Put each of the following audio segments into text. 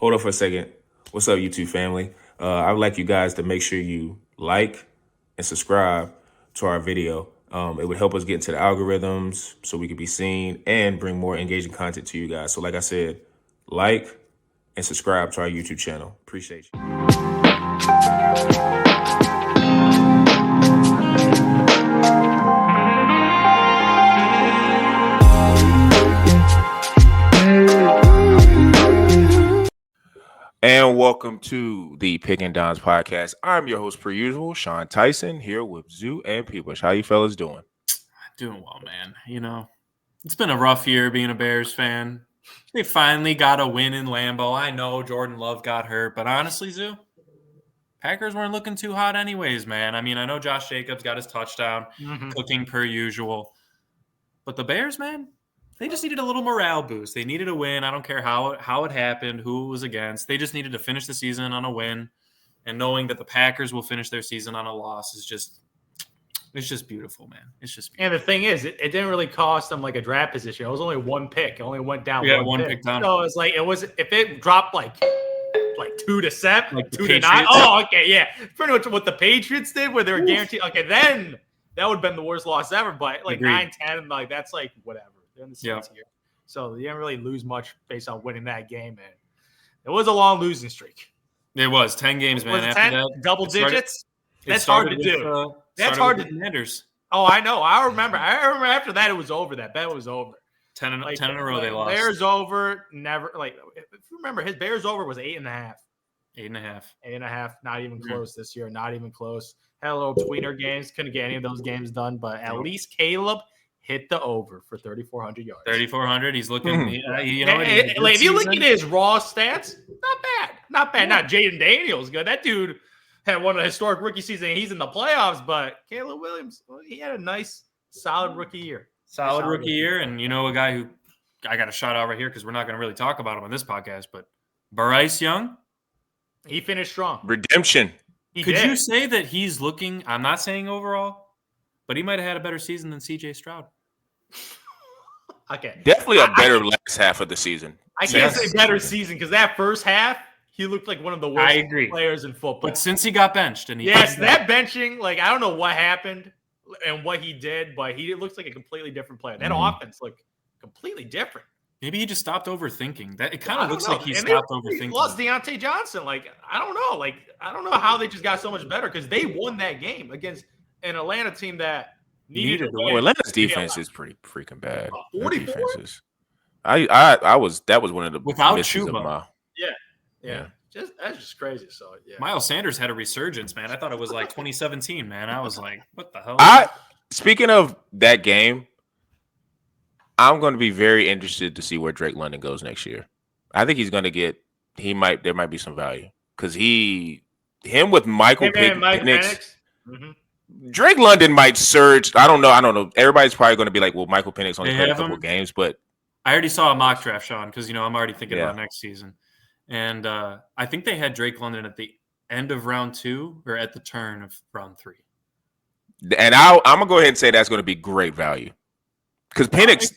Hold on for a second. What's up, YouTube family? I would like you guys to make sure you like and subscribe to our video. It would help us get into the algorithms so we can be seen and bring more engaging content to you guys. So like I said, like and subscribe to our YouTube channel. Appreciate you. And welcome to the Pick and Dons podcast. I'm your host, per usual, Sean Tyson, here with Zhu and Peebush. How you fellas doing? Doing well, man. You know, it's been a rough year being a Bears fan. They finally got a win in Lambeau. I know Jordan Love got hurt, but honestly, Zhu, Packers weren't looking too hot anyways, man. I mean, I know Josh Jacobs got his touchdown, cooking per usual. But the Bears, man, they just needed a little morale boost. They needed a win. I don't care how it happened, who it was against. They just needed to finish the season on a win. And knowing that the Packers will finish their season on a loss is just – it's just beautiful, man. It's just beautiful. And the thing is, it didn't really cost them like a draft position. It was only one pick. It only went down one pick down. So it's like if it dropped like 2 to 7, like 2 to 9. Oh, okay, yeah. Pretty much what the Patriots did, where they were guaranteed. Okay, then that would have been the worst loss ever. But like 9-10, like that's like whatever. They're in the seats here, so they didn't really lose much based on winning that game. And it was a long losing streak. It was 10 games, man. After 10 that, double digits. That's hard to do. That's hard to do. Oh, I know. I remember after that, it was over. That bet was over. 10 in a row they lost. Bears over. Never if you remember, his Bears over was 8.5. 8.5. 8.5. Not even close this year. Not even close. Had a little tweener games. Couldn't get any of those games done, but at least Caleb hit the over for 3,400 yards. 3,400. He's looking. If you look at his raw stats, not bad. Not Jaden Daniels good. That dude had one of the historic rookie seasons. He's in the playoffs, but Caleb Williams, he had a nice, solid rookie year. Solid rookie year, and you know a guy who I got a shout out right here because we're not going to really talk about him on this podcast, but Bryce Young, he finished strong. Redemption. Could you say that he's looking? I'm not saying overall. But he might have had a better season than C.J. Stroud. Okay. Definitely a better last half of the season. I can't say better season because that first half, he looked like one of the worst players in football. But since he got benched. That benching, like I don't know what happened and what he did, but he looks like a completely different player. That offense looked completely different. Maybe he just stopped overthinking. That it kind of looks like he stopped overthinking. He lost Deontay Johnson. I don't know. I don't know how they just got so much better because they won that game against an Atlanta team that needed to win. Atlanta's defense is pretty freaking bad. 44? That was one of the without misses Chuba. Of my yeah. That's just crazy. So yeah. Miles Sanders had a resurgence, man. I thought it was like 2017, man. I was like, what the hell? Speaking of that game, I'm going to be very interested to see where Drake London goes next year. I think he's going to get. There might be some value because him with Michael Penix. Drake London might surge. I don't know. Everybody's probably going to be like, well, Michael Penix only played a couple games, but I already saw a mock draft, Sean, because I'm already thinking about next season. And I think they had Drake London at the end of round 2 or at the turn of round 3. And I'm gonna go ahead and say that's going to be great value because Penix.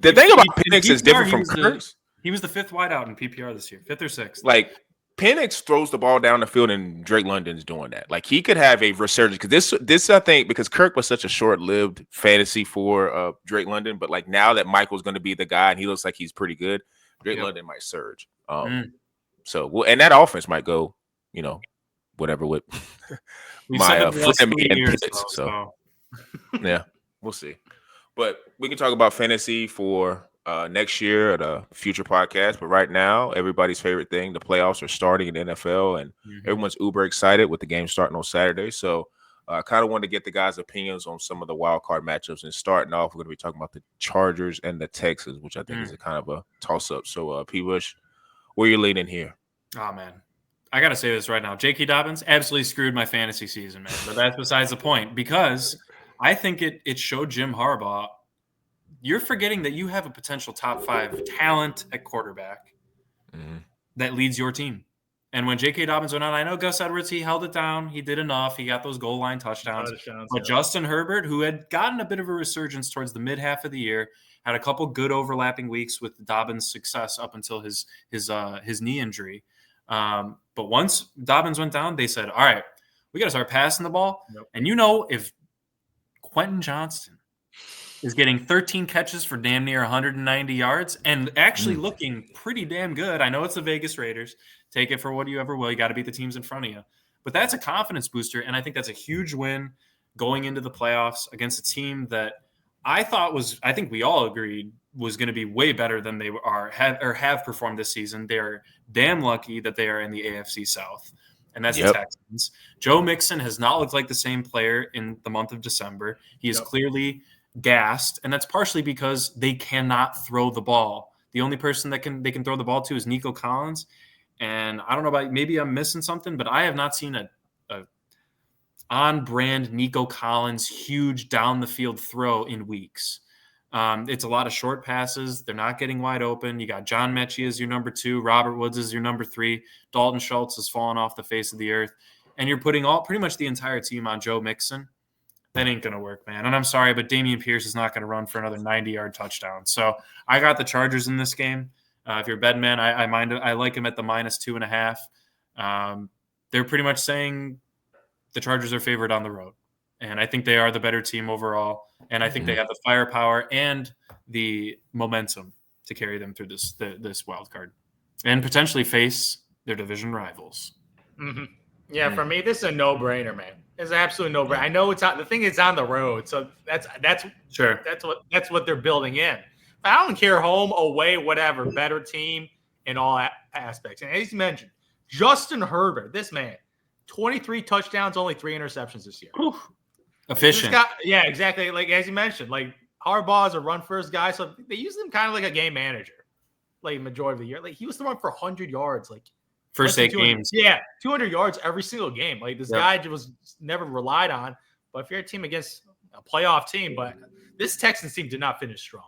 The thing about Penix is different from Kirk's. He was the 5th wideout in PPR this year, 5th or 6th. Like Penix throws the ball down the field, and Drake London's doing that. Like he could have a resurgence because this I think because Kirk was such a short-lived fantasy for Drake London, but like now that Michael's going to be the guy and he looks like he's pretty good, Drake London might surge. So and that offense might go, whatever with my friend and Pitts. So yeah, we'll see. But we can talk about fantasy for next year at a future podcast. But right now, everybody's favorite thing, the playoffs are starting in the NFL, and everyone's uber excited with the game starting on Saturday. So I kind of wanted to get the guys' opinions on some of the wild card matchups. And starting off, we're going to be talking about the Chargers and the Texans, which I think is a kind of a toss-up. So, P-Bush, where you leaning here? Oh, man. I got to say this right now. J.K. Dobbins absolutely screwed my fantasy season, man. But that's besides the point because I think it showed Jim Harbaugh you're forgetting that you have a potential top 5 talent at quarterback that leads your team. And when J.K. Dobbins went out, I know Gus Edwards, he held it down. He did enough. He got those goal line touchdowns. But Justin Herbert, who had gotten a bit of a resurgence towards the mid half of the year, Had a couple good overlapping weeks with Dobbins' success up until his knee injury. But once Dobbins went down, they said, all right, we got to start passing the ball. Yep. And if Quentin Johnston is getting 13 catches for damn near 190 yards and actually looking pretty damn good. I know it's the Vegas Raiders. Take it for what you ever will. You got to beat the teams in front of you. But that's a confidence booster, and I think that's a huge win going into the playoffs against a team that I think we all agreed was going to be way better than they have performed this season. They are damn lucky that they are in the AFC South, and that's the Texans. Joe Mixon has not looked like the same player in the month of December. He is clearly gassed, and that's partially because they cannot throw the ball. The only person that they can throw the ball to is Nico Collins, and I don't know about, maybe I'm missing something, but I have not seen a on-brand Nico Collins huge down the field throw in weeks. It's a lot of short passes. They're not getting wide open. You got John Mechie as your number 2, Robert Woods as your number 3, Dalton Schultz has fallen off the face of the earth, and you're putting pretty much the entire team on Joe Mixon. That ain't going to work, man. And I'm sorry, but Dameon Pierce is not going to run for another 90-yard touchdown. So I got the Chargers in this game. If you're a betting man, I like him at the -2.5. They're pretty much saying the Chargers are favored on the road. And I think they are the better team overall. And I think they have the firepower and the momentum to carry them through this wild card and potentially face their division rivals. Mm-hmm. Yeah, for me, this is a no-brainer, man. It's an absolute no-brainer. I know the thing is on the road, so that's sure. That's what they're building in. I don't care, home, away, whatever, better team in all aspects. And as you mentioned, Justin Herbert, this man, 23 touchdowns, only 3 interceptions this year. Whew. Efficient. Yeah, exactly. Like as you mentioned, like Harbaugh is a run-first guy, so they use him kind of like a game manager, like majority of the year. Like he was throwing for 100 yards, like first 8 games. Yeah, 200 yards every single game. Like this guy was never relied on. But if you're a team against a playoff team, but this Texans team did not finish strong.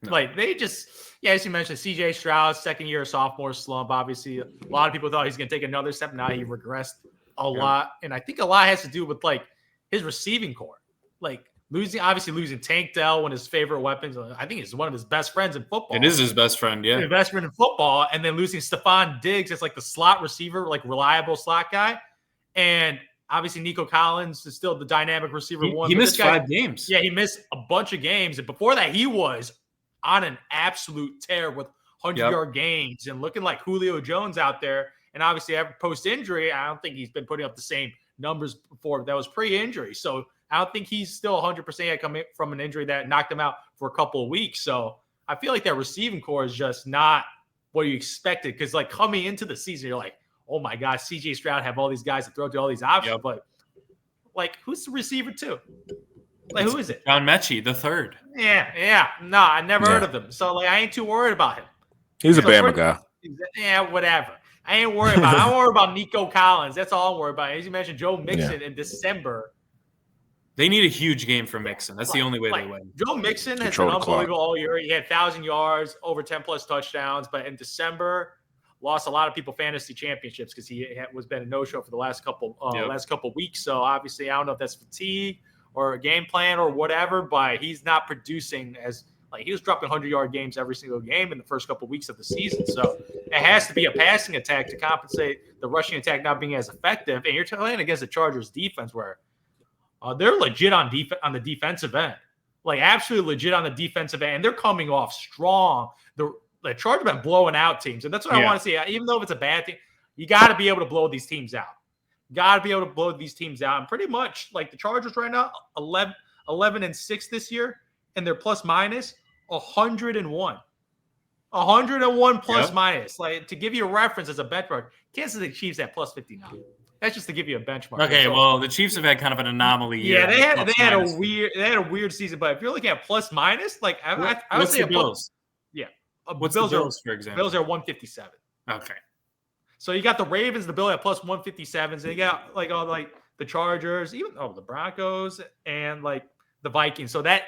No. Like they just, as you mentioned, C.J. Stroud, second year sophomore slump. Obviously, a lot of people thought he's going to take another step. Now he regressed a lot, and I think a lot has to do with like his receiving core, like losing Tank Dell, one of his favorite weapons. I think he's one of his best friends in football. It is his best friend, yeah. His best friend in football, and then losing Stephon Diggs as like the slot receiver, like reliable slot guy, and obviously Nico Collins is still the dynamic receiver. He missed 5 games. Yeah, he missed a bunch of games, and before that, he was on an absolute tear with 100-yard games and looking like Julio Jones out there. And obviously, after post-injury, I don't think he's been putting up the same numbers before. That was pre-injury. So I don't think he's still 100% coming from an injury that knocked him out for a couple of weeks. So I feel like that receiving core is just not what you expected. Because like coming into the season, you're like, oh my gosh, C.J. Stroud have all these guys to throw to all these options. But like, who's the receiver too? Like, who is it? John Mechie, the third. Yeah. No, I never heard of him. So like, I ain't too worried about him. He's a Bama guy. Yeah, whatever. I ain't worried about it. I'm worried about Nico Collins. That's all I'm worried about. As you mentioned, Joe Mixon in December. They need a huge game from Mixon. That's the only way they win. Joe Mixon has been unbelievable all year. He had 1,000 yards, over 10-plus touchdowns. But in December, lost a lot of people fantasy championships because he was been a no-show for the last couple weeks. So obviously, I don't know if that's fatigue or a game plan or whatever, but he's not producing as like he was dropping 100-yard games every single game in the first couple of weeks of the season. So it has to be a passing attack to compensate the rushing attack not being as effective. And you're playing against the Chargers defense where they're legit on the defensive end, like absolutely legit on the defensive end. And they're coming off strong. The Chargers have been blowing out teams. And that's what I want to see. Even though if it's a bad thing, you got to be able to blow these teams out. And pretty much like the Chargers right now, 11-6 this year, and they're plus minus 101. 101 plus minus. Like to give you a reference as a benchmark, Kansas City Chiefs at plus 59. That's just to give you a benchmark. Okay, well, the Chiefs have had kind of an anomaly year. Yeah, they had a weird season, but if you're looking at plus minus, like I would say the Bills. What's the Bills, for example? Bills are 157. Okay. So you got the Ravens, the Bills at plus 157s, and you got like all like the Chargers, even the Broncos and like the Vikings. So that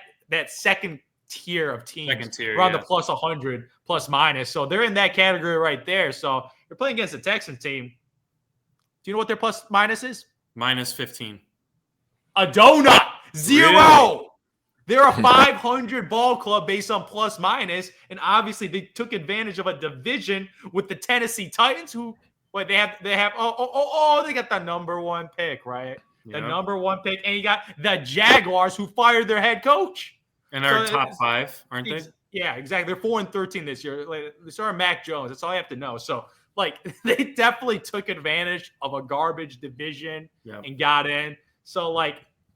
second tier of teams around the plus 100 plus minus. So they're in that category right there. So you're playing against the Texans team. Do you know what their plus minus is? -15. A donut. 0. Really? They're a 500 ball club based on plus minus, and obviously they took advantage of a division with the Tennessee Titans, who they got the number 1 pick, right? The number 1 pick, and you got the Jaguars, who fired their head coach, and are top 5, aren't they? Yeah, exactly. They're 4-13 this year. They started Mac Jones. That's all I have to know. So, they definitely took advantage of a garbage division and got in. So,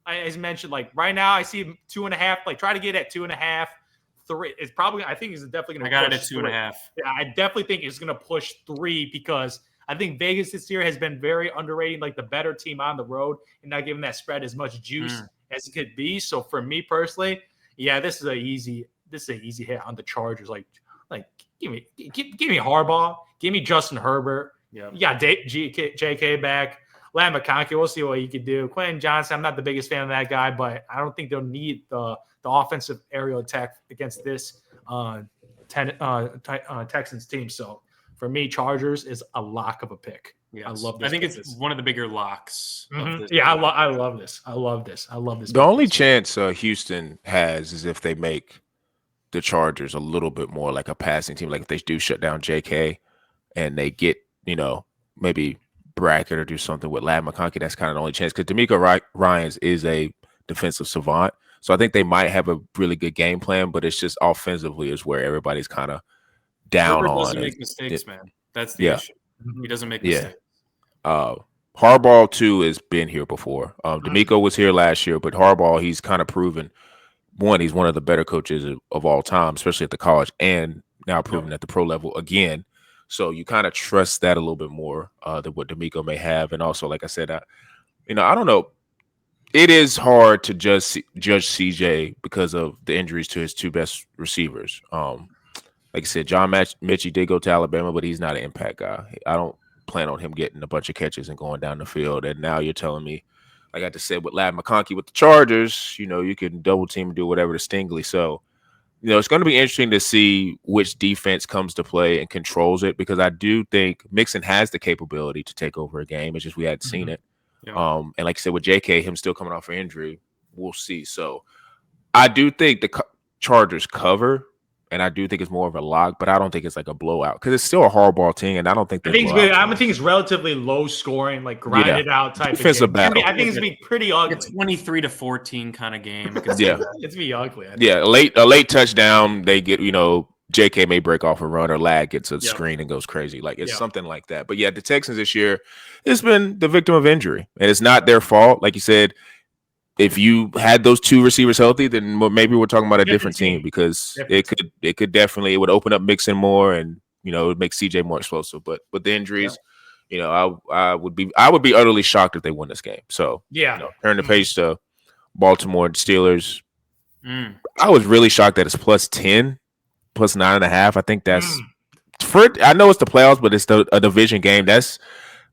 as mentioned, right now I see 2.5. Try to get at 2.5, 3. It's probably, I think, it's definitely going to. I got it at 2.5. Yeah, I definitely think it's going to push 3 because I think Vegas this year has been very underrating, the better team on the road and not giving that spread as much juice as it could be. So for me personally, this is an easy hit on the Chargers. Give me Harbaugh, give me Justin Herbert. Yeah, you got JK back. Lamb McConkey, we'll see what he could do. Quentin Johnson, I'm not the biggest fan of that guy, but I don't think they'll need the offensive aerial attack against this Texans team. So for me, Chargers is a lock of a pick. Yes. I love this. I think it's one of the bigger locks. Mm-hmm. I love this. I love this. The only chance Houston has is if they make the Chargers a little bit more like a passing team. Like if they do shut down JK and they get, maybe bracket or do something with Lamb McConkey, that's kind of the only chance, because D'Amico Ryans is a defensive savant, so I think they might have a really good game plan, but it's just offensively is where everybody's kind of down on. Doesn't make mistakes, man. That's the issue. He doesn't make mistakes. Harbaugh too has been here before. D'Amico was here last year, but Harbaugh, he's kind of proven he's one of the better coaches of all time, especially at the college, and now proven at the pro level again. So you kind of trust that a little bit more than what D'Amico may have. And also, like I said, I don't know. It is hard to judge CJ because of the injuries to his 2 best receivers. Like I said, John Mechie did go to Alabama, but he's not an impact guy. I don't plan on him getting a bunch of catches and going down the field. And now you're telling me, like I just said, with Lamb McConkey with the Chargers, you can double team and do whatever to Stingley. So, it's going to be interesting to see which defense comes to play and controls it, because I do think Mixon has the capability to take over a game. It's just we hadn't seen it. Yeah. And like I said, with JK, him still coming off an injury, we'll see. So I do think the Chargers cover, and I do think it's more of a lock, but I don't think it's like a blowout because it's still a hardball team, and I don't think I think it's relatively low scoring, grinded out type defensive battle. I think it's gonna be pretty ugly. It's 23-14 kind of game. It's gonna be ugly. A late touchdown, they get JK may break off a run or lag gets a screen and goes crazy. It's something like that. But the Texans this year, it's been the victim of injury, and it's not their fault. Like you said, if you had those 2 receivers healthy, then maybe we're talking about a different team, because it could definitely, it would open up Mixon more, and it would make CJ more explosive. But with the injuries, I would be utterly shocked if they win this game. So turn the page to Baltimore Steelers. I was really shocked that it's +10, +9.5. I think that's I know it's the playoffs, but it's a division game. That's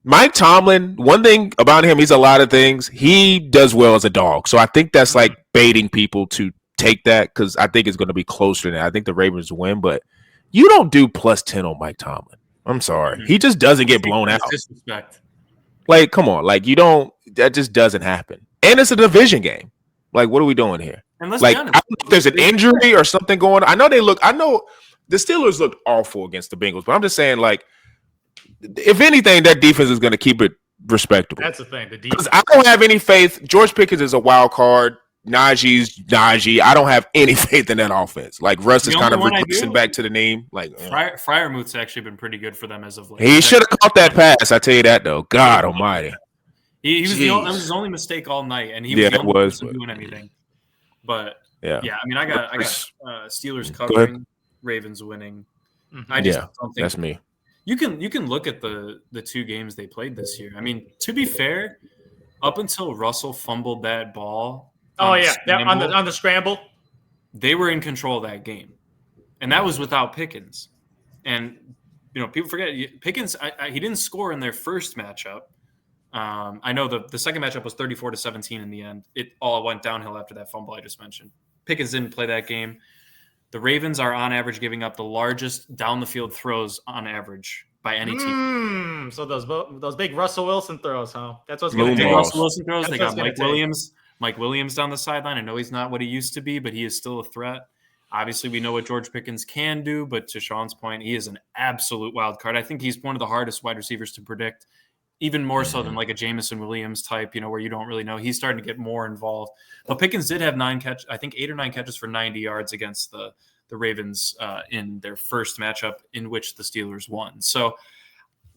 Mike Tomlin. One thing about him, he's a lot of things. He does well as a dog. So I think that's like baiting people to take that, because I think it's going to be closer than that. I think the Ravens win, but you don't do +10 on Mike Tomlin. I'm sorry. He just doesn't get blown out. Disrespect. Come on. You don't, that just doesn't happen. And it's a division game. What are we doing here? And let's be honest, I don't know if there's an injury or something going on. I know the Steelers looked awful against the Bengals, but I'm just saying, if anything, that defense is going to keep it respectable. That's the thing. The defense. I don't have any faith. George Pickens is a wild card. Najee's Najee. I don't have any faith in that offense. Russ is kind of regressing back to the name. Freiermuth's actually been pretty good for them as of late. He should have caught that pass. I tell you that, though. God Almighty. He was that was his only mistake all night, and he was the only person doing anything. But I mean, I got Steelers covering, Ravens winning. I just don't think that's me. You can look at the 2 games they played this year. I mean, to be fair, up until Russell fumbled that ball. On the scramble, they were in control of that game, and that was without Pickens. And people forget Pickens. He didn't score in their first matchup. I know the second matchup was 34-17 in the end. It all went downhill after that fumble I just mentioned. Pickens didn't play that game. The Ravens are on average giving up the largest down the field throws on average by any team. So those big Russell Wilson throws, huh? That's what's going to do. Russell Wilson throws. They got Mike Williams. Mike Williams down the sideline. I know he's not what he used to be, but he is still a threat. Obviously, we know what George Pickens can do, but to Sean's point, he is an absolute wild card. I think he's one of the hardest wide receivers to predict, even more so than like a Jameson Williams type, where you don't really know. He's starting to get more involved. But Pickens did have 8 or 9 catches for 90 yards against the Ravens in their first matchup in which the Steelers won. So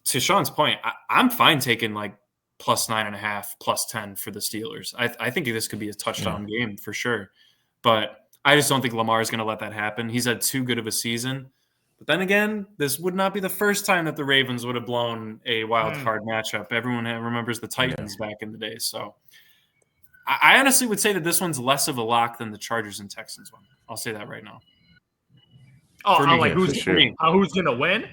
to Sean's point, I'm fine taking like plus 9.5, plus 10 for the Steelers. I think this could be a touchdown game for sure. But I just don't think Lamar is going to let that happen. He's had too good of a season. But then again, this would not be the first time that the Ravens would have blown a wild card matchup. Everyone remembers the Titans back in the day. So I honestly would say that this one's less of a lock than the Chargers and Texans one. I'll say that right now. Who's going to win?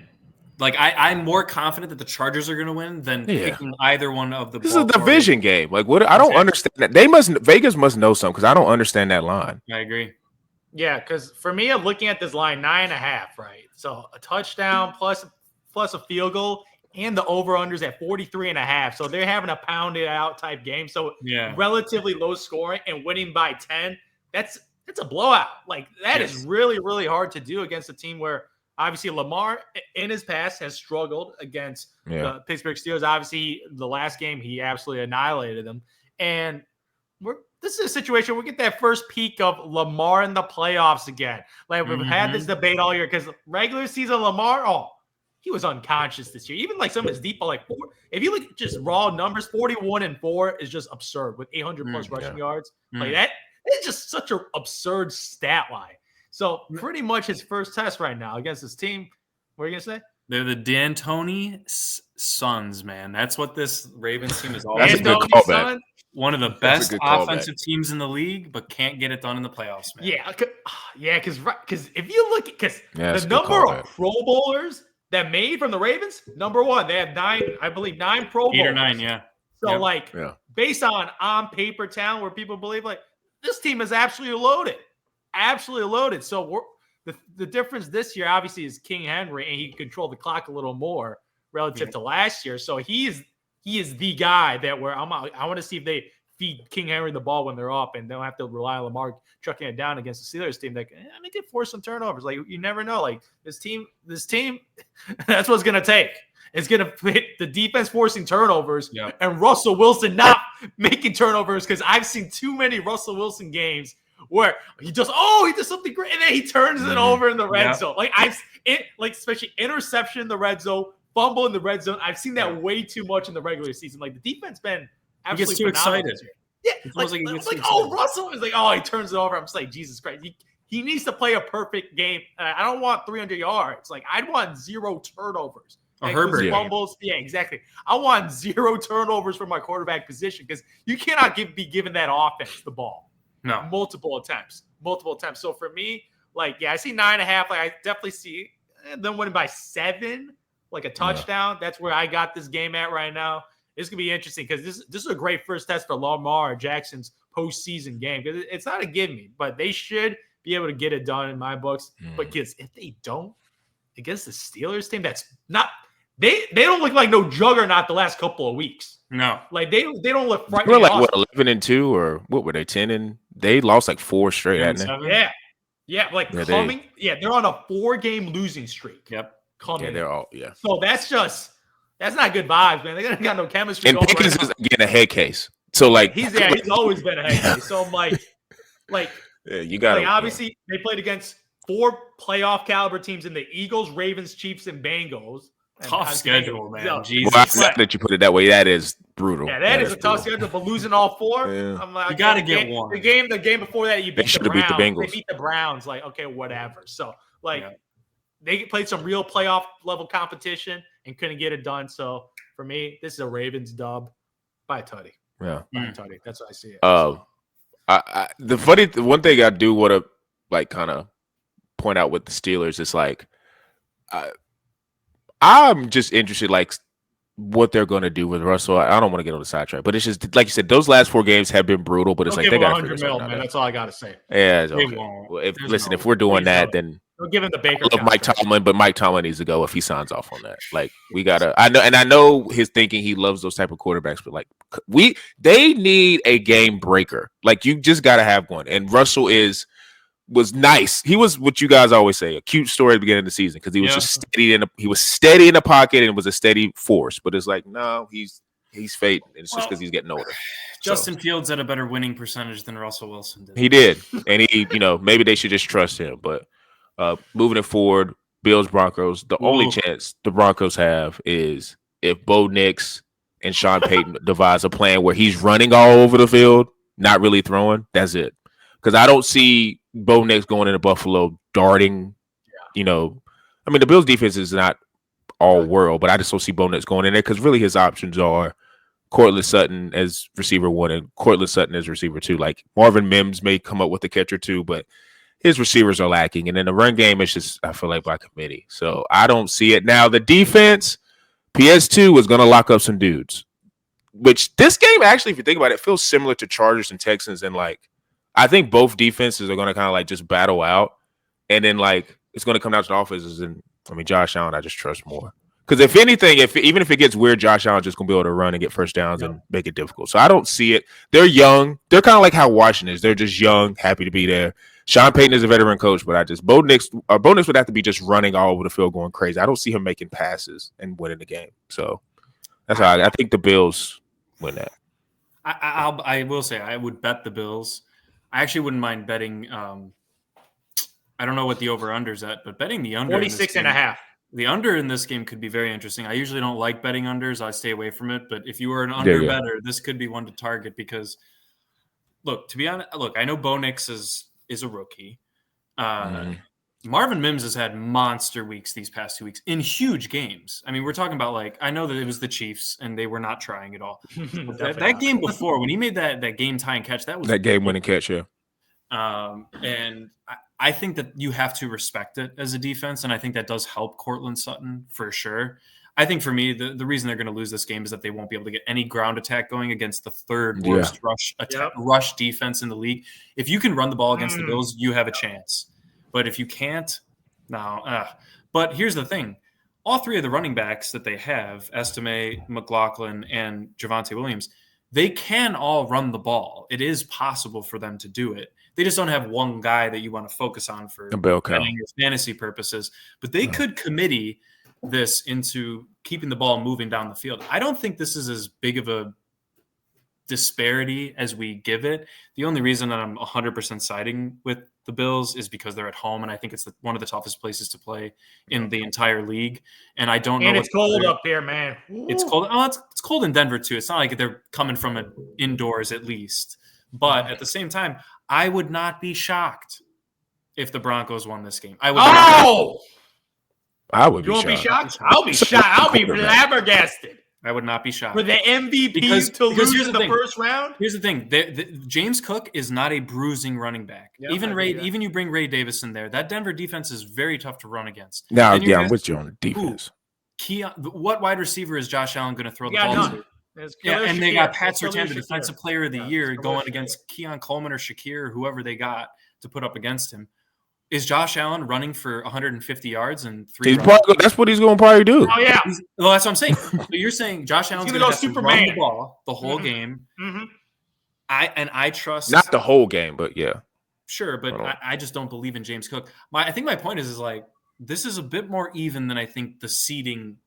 Like I'm more confident that the Chargers are going to win than picking either one of the. This is a division game. Like what? I don't understand that. Vegas must know something because I don't understand that line. I agree. Yeah, because for me, I'm looking at this line 9.5, right? So a touchdown plus a field goal, and the over-unders at 43.5. So they're having a pounded out type game. So relatively low scoring and winning by 10. That's a blowout. Like that is really, really hard to do against a team where obviously Lamar in his past has struggled against the Pittsburgh Steelers. Obviously, the last game he absolutely annihilated them, and this is a situation where we get that first peek of Lamar in the playoffs again. Like we've had this debate all year because regular season Lamar, he was unconscious this year. Even like some of his deep, if you look at just raw numbers, 41-4 is just absurd with 800 plus rushing yards. Like that, it's just such an absurd stat line. So pretty much his first test right now against this team. What are you gonna say? They're the D'Antoni Suns, man. That's what this Ravens team is all about. That's a good callback. One of the best offensive teams in the league, but can't get it done in the playoffs, man. Because if you look at the number of Pro Bowlers that made from the Ravens, number one, they have 9 Pro Bowlers. 8 or 9, yeah. So based on paper talent, where people believe like this team is absolutely loaded. So the difference this year obviously is King Henry, and he can control the clock a little more relative to last year. So he is the guy that I want to see if they feed King Henry the ball when they're up and they don't have to rely on Lamar chucking it down against the Steelers team that they could force some turnovers. Like you never know. Like this team, that's what it's gonna take. It's gonna hit the defense forcing turnovers and Russell Wilson not making turnovers, because I've seen too many Russell Wilson games where he does something great and then he turns it over in the red zone. Like especially interception in the red zone, fumble in the red zone. I've seen that way too much in the regular season. Like the defense been absolutely too excited. Yeah, Russell is like, he turns it over. I'm just like, Jesus Christ. He needs to play a perfect game. I don't want 300 yards. Like I'd want 0 turnovers. Herbert fumbles. Yeah, exactly. I want 0 turnovers for my quarterback position, because you cannot be giving that offense the ball. No, multiple attempts. So for me, I see 9.5. Like I definitely see them winning by 7, like a touchdown. That's where I got this game at right now. It's gonna be interesting because this is a great first test for Lamar Jackson's postseason game. Because it's not a give me, but they should be able to get it done in my books. But because if they don't against the Steelers team, that's not they don't look like no juggernaut the last couple of weeks. No, like they don't look frightening. We're like 11-2, or what were they? 10 and they lost like 4 straight, hadn't they? Yeah. They're on a 4-game losing streak. Yep. They're all So that's not good vibes, man. They got no chemistry. And Pickens is getting a head case. So he's always been a head case. So I'm you got obviously they played against 4 playoff caliber teams in the Eagles, Ravens, Chiefs, and Bengals. Tough schedule, man. Jesus. Well, that you put it that way, that is brutal. Yeah, that is a tough schedule. But losing all 4, I'm like, you got to get one. The game before that, you beat the Browns. They beat the Browns. Like, okay, whatever. So they played some real playoff level competition and couldn't get it done. So for me, this is a Ravens dub by a tutty. Yeah, by a tutty. That's what I see it. The one thing I do want to kind of point out with the Steelers is I'm just interested what they're going to do with Russell. I don't want to get on the sidetrack, but it's just like you said, those last 4 games have been brutal. But it's they got $100 million, man. That's all I got to say. Yeah, okay. If we're doing that, then Don't give him the Baker. I love Mike Tomlin, but Mike Tomlin needs to go if he signs off on that. Like we gotta. I know his thinking. He loves those type of quarterbacks, but like they need a game breaker. Like you just gotta have one. And Russell was nice. He was what you guys always say, a cute story at the beginning of the season because he was just steady he was steady in the pocket and was a steady force. But it's like no, he's fading. It's just because he's getting older. Justin Fields had a better winning percentage than Russell Wilson did. He did, and he maybe they should just trust him, but. Moving it forward, Bills Broncos. The only chance the Broncos have is if Bo Nix and Sean Payton devise a plan where he's running all over the field, not really throwing. That's it. Because I don't see Bo Nix going into Buffalo darting. I mean the Bills defense is not all world, but I just don't see Bo Nix going in there because really his options are Cortland Sutton as receiver 1 and Cortland Sutton as receiver 2. Like Marvin Mims may come up with the catcher too, but his receivers are lacking. And then the run game is just, I feel like, by committee. So I don't see it. Now, the defense, PS2 is going to lock up some dudes, which this game, actually, if you think about it, feels similar to Chargers and Texans. And, like, I think both defenses are going to kind of, like, just battle out. And then, like, it's going to come down to the offenses. And, I mean, Josh Allen, I just trust more. Because if anything, even if it gets weird, Josh Allen's just going to be able to run and get first downs and make it difficult. So I don't see it. They're young. They're kind of like how Washington is. They're just young, happy to be there. Sean Payton is a veteran coach, but Bo Nix would have to be just running all over the field going crazy. I don't see him making passes and winning the game. So that's how I think the Bills win that. I will say I would bet the Bills. I actually wouldn't mind betting. I don't know what the over-under is at, but betting the under 46.5. The under in this game could be very interesting. I usually don't like betting unders. I stay away from it. But if you were an under better, this could be one to target because, to be honest, I know Bo Nix is a rookie. Marvin Mims has had monster weeks these past 2 weeks in huge games. I mean, we're talking about I know that it was the Chiefs and they were not trying at all. that game before, when he made that game-tying catch, that was that game-winning catch, yeah. And I think that you have to respect it as a defense, and I think that does help Cortland Sutton for sure. I think for me, the reason they're going to lose this game is that they won't be able to get any ground attack going against the third worst rush defense in the league. If you can run the ball against the Bills, you have a chance. But if you can't, no. But here's the thing. All three of the running backs that they have, Estime, McLaughlin, and Javonte Williams, they can all run the ball. It is possible for them to do it. They just don't have one guy that you want to focus on for fantasy purposes. But they could committee this into keeping the ball moving down the field. I don't think this is as big of a disparity as we give it. The only reason that I'm 100% siding with the Bills is because they're at home, and I think it's one of the toughest places to play in the entire league. And I don't know. And it's cold up here, man. It's cold. Oh, it's cold in Denver too. It's not like they're coming from it indoors at least. But at the same time, I would not be shocked if the Broncos won this game. I would. I would. You won't be shocked? I'll be shocked. I'll be flabbergasted. I would not be shocked. For the MVP to lose in the first round? Here's the thing. James Cook is not a bruising running back. Yep, even you bring Ray Davis in there, that Denver defense is very tough to run against. Now, I'm with you on the defense. What wide receiver is Josh Allen going to throw the ball to? And they got Pat Surtain, the Defensive Player of the Year, going against Keon Coleman or Shakir or whoever they got to put up against him. Is Josh Allen running for 150 yards and 3 runs? That's what he's going to probably do. Oh, yeah. Well, that's what I'm saying. So you're saying Josh Allen's going to have to run the ball the whole game. Mm-hmm. I trust. Not the whole game, but yeah. Sure, but I just don't believe in James Cook. I think my point is this is a bit more even than I think the seeding.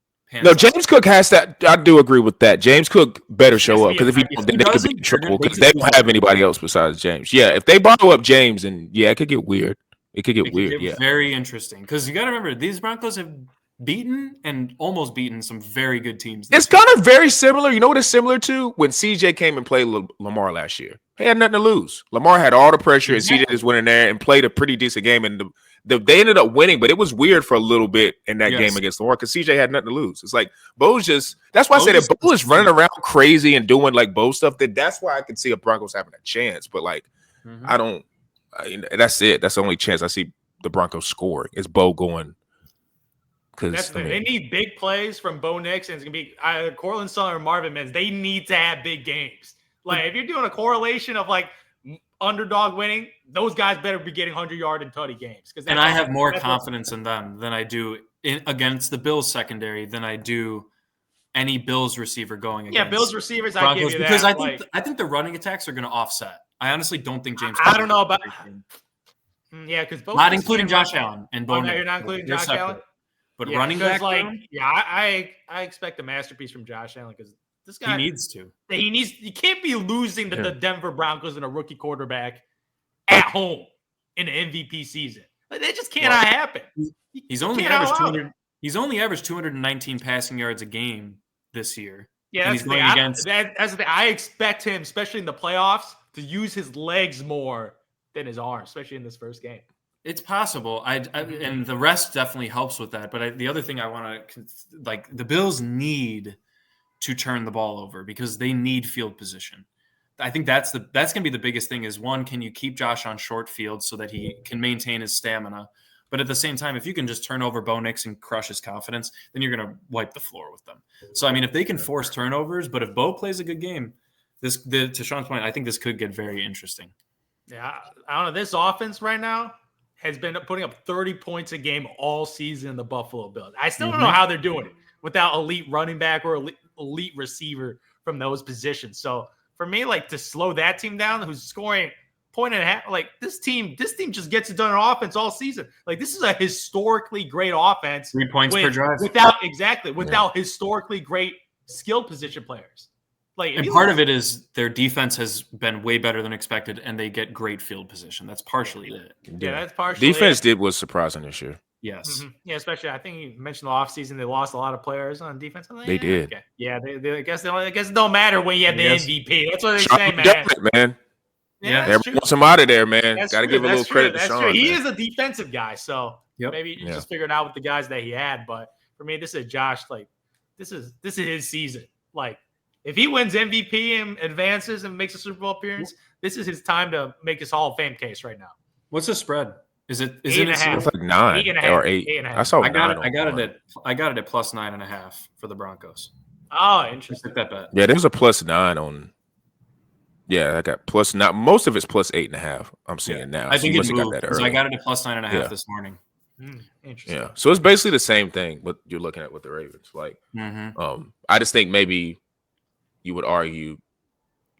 No, James Cook has that. I do agree with that. James Cook better show up because if he don't, then they could be in trouble because they don't have anybody else besides James. Yeah, if they borrow up James, and it could get weird. It could get weird. Very interesting because you got to remember these Broncos have beaten and almost beaten some very good teams. It's kind of very similar. You know what it's similar to? When CJ came and played Lamar last year. He had nothing to lose. Lamar had all the pressure, and CJ just went in there and played a pretty decent game. And they ended up winning, but it was weird for a little bit in that game against Lamar because CJ had nothing to lose. It's like Bo's just – that's why I said if Bo is running around crazy and doing like Bo stuff, that's why I could see a Broncos having a chance. But I don't – that's it. That's the only chance I see the Broncos scoring is Bo going. Because they need big plays from Bo Nix, and it's gonna be either Cortland Sutton or Marvin Mims. They need to have big games. If you're doing a correlation of underdog winning, those guys better be getting 100-yard and tutty games. And I have more confidence in them than I do against the Bills secondary than I do any Bills receiver going against. Yeah, Bills receivers, Broncos, I give you that. Because I think the running attacks are going to offset. I honestly don't think James. I don't know about. Yeah, because not including Josh Allen and Bo. No, you're not including Josh Allen. But running back, I expect a masterpiece from Josh Allen because this guy needs to. You can't be losing to the Denver Broncos and a rookie quarterback at home in the MVP season. Like, that just cannot happen. He's only averaged 200. He's only averaged 219 passing yards a game this year. Yeah, that's the thing. I expect him, especially in the playoffs, to use his legs more than his arms, especially in this first game. It's possible. And the rest definitely helps with that. But the other thing I want to the Bills need to turn the ball over because they need field position. I think that's going to be the biggest thing is one, can you keep Josh on short field so that he can maintain his stamina? But at the same time, if you can just turn over Bo Nix and crush his confidence, then you're going to wipe the floor with them. So, I mean, if they can force turnovers, but if Bo plays a good game, to Sean's point, I think this could get very interesting. Yeah, I don't know. This offense right now has been putting up 30 points a game all season in the Buffalo Bills. I still don't know how they're doing it without elite running back or elite receiver from those positions. So for me, to slow that team down, who's scoring point and a half, this team just gets it done on offense all season. This is a historically great offense. 3 points per drive. Without historically great skill position players. And part of it is their defense has been way better than expected, and they get great field position. That's partially it. Yeah, that's partially defense was surprising this year. Yes. Mm-hmm. Yeah, especially I think you mentioned the offseason. They lost a lot of players on defense. They did. Okay. Yeah, I guess it don't matter when you have the MVP. That's what they say, man. Yeah, everyone wants him out of there, man. Got to give a little credit to Sean. He is a defensive guy, so maybe you just figured out with the guys that he had. But for me, this is Josh. This is his season. If he wins MVP and advances and makes a Super Bowl appearance, this is his time to make his Hall of Fame case right now. What's the spread? Is it 8.5? It's 9 or 8. 8.5. I saw. I got it at plus 9.5 for the Broncos. Oh, interesting. That bet. Yeah, there's a plus 9 on. Yeah, I got plus 9. Most of it's plus 8.5. I'm seeing it now. I think it moved. Got that early. I got it at plus 9.5 this morning. Interesting. Yeah, so it's basically the same thing. What you're looking at with the Ravens, I just think maybe you would argue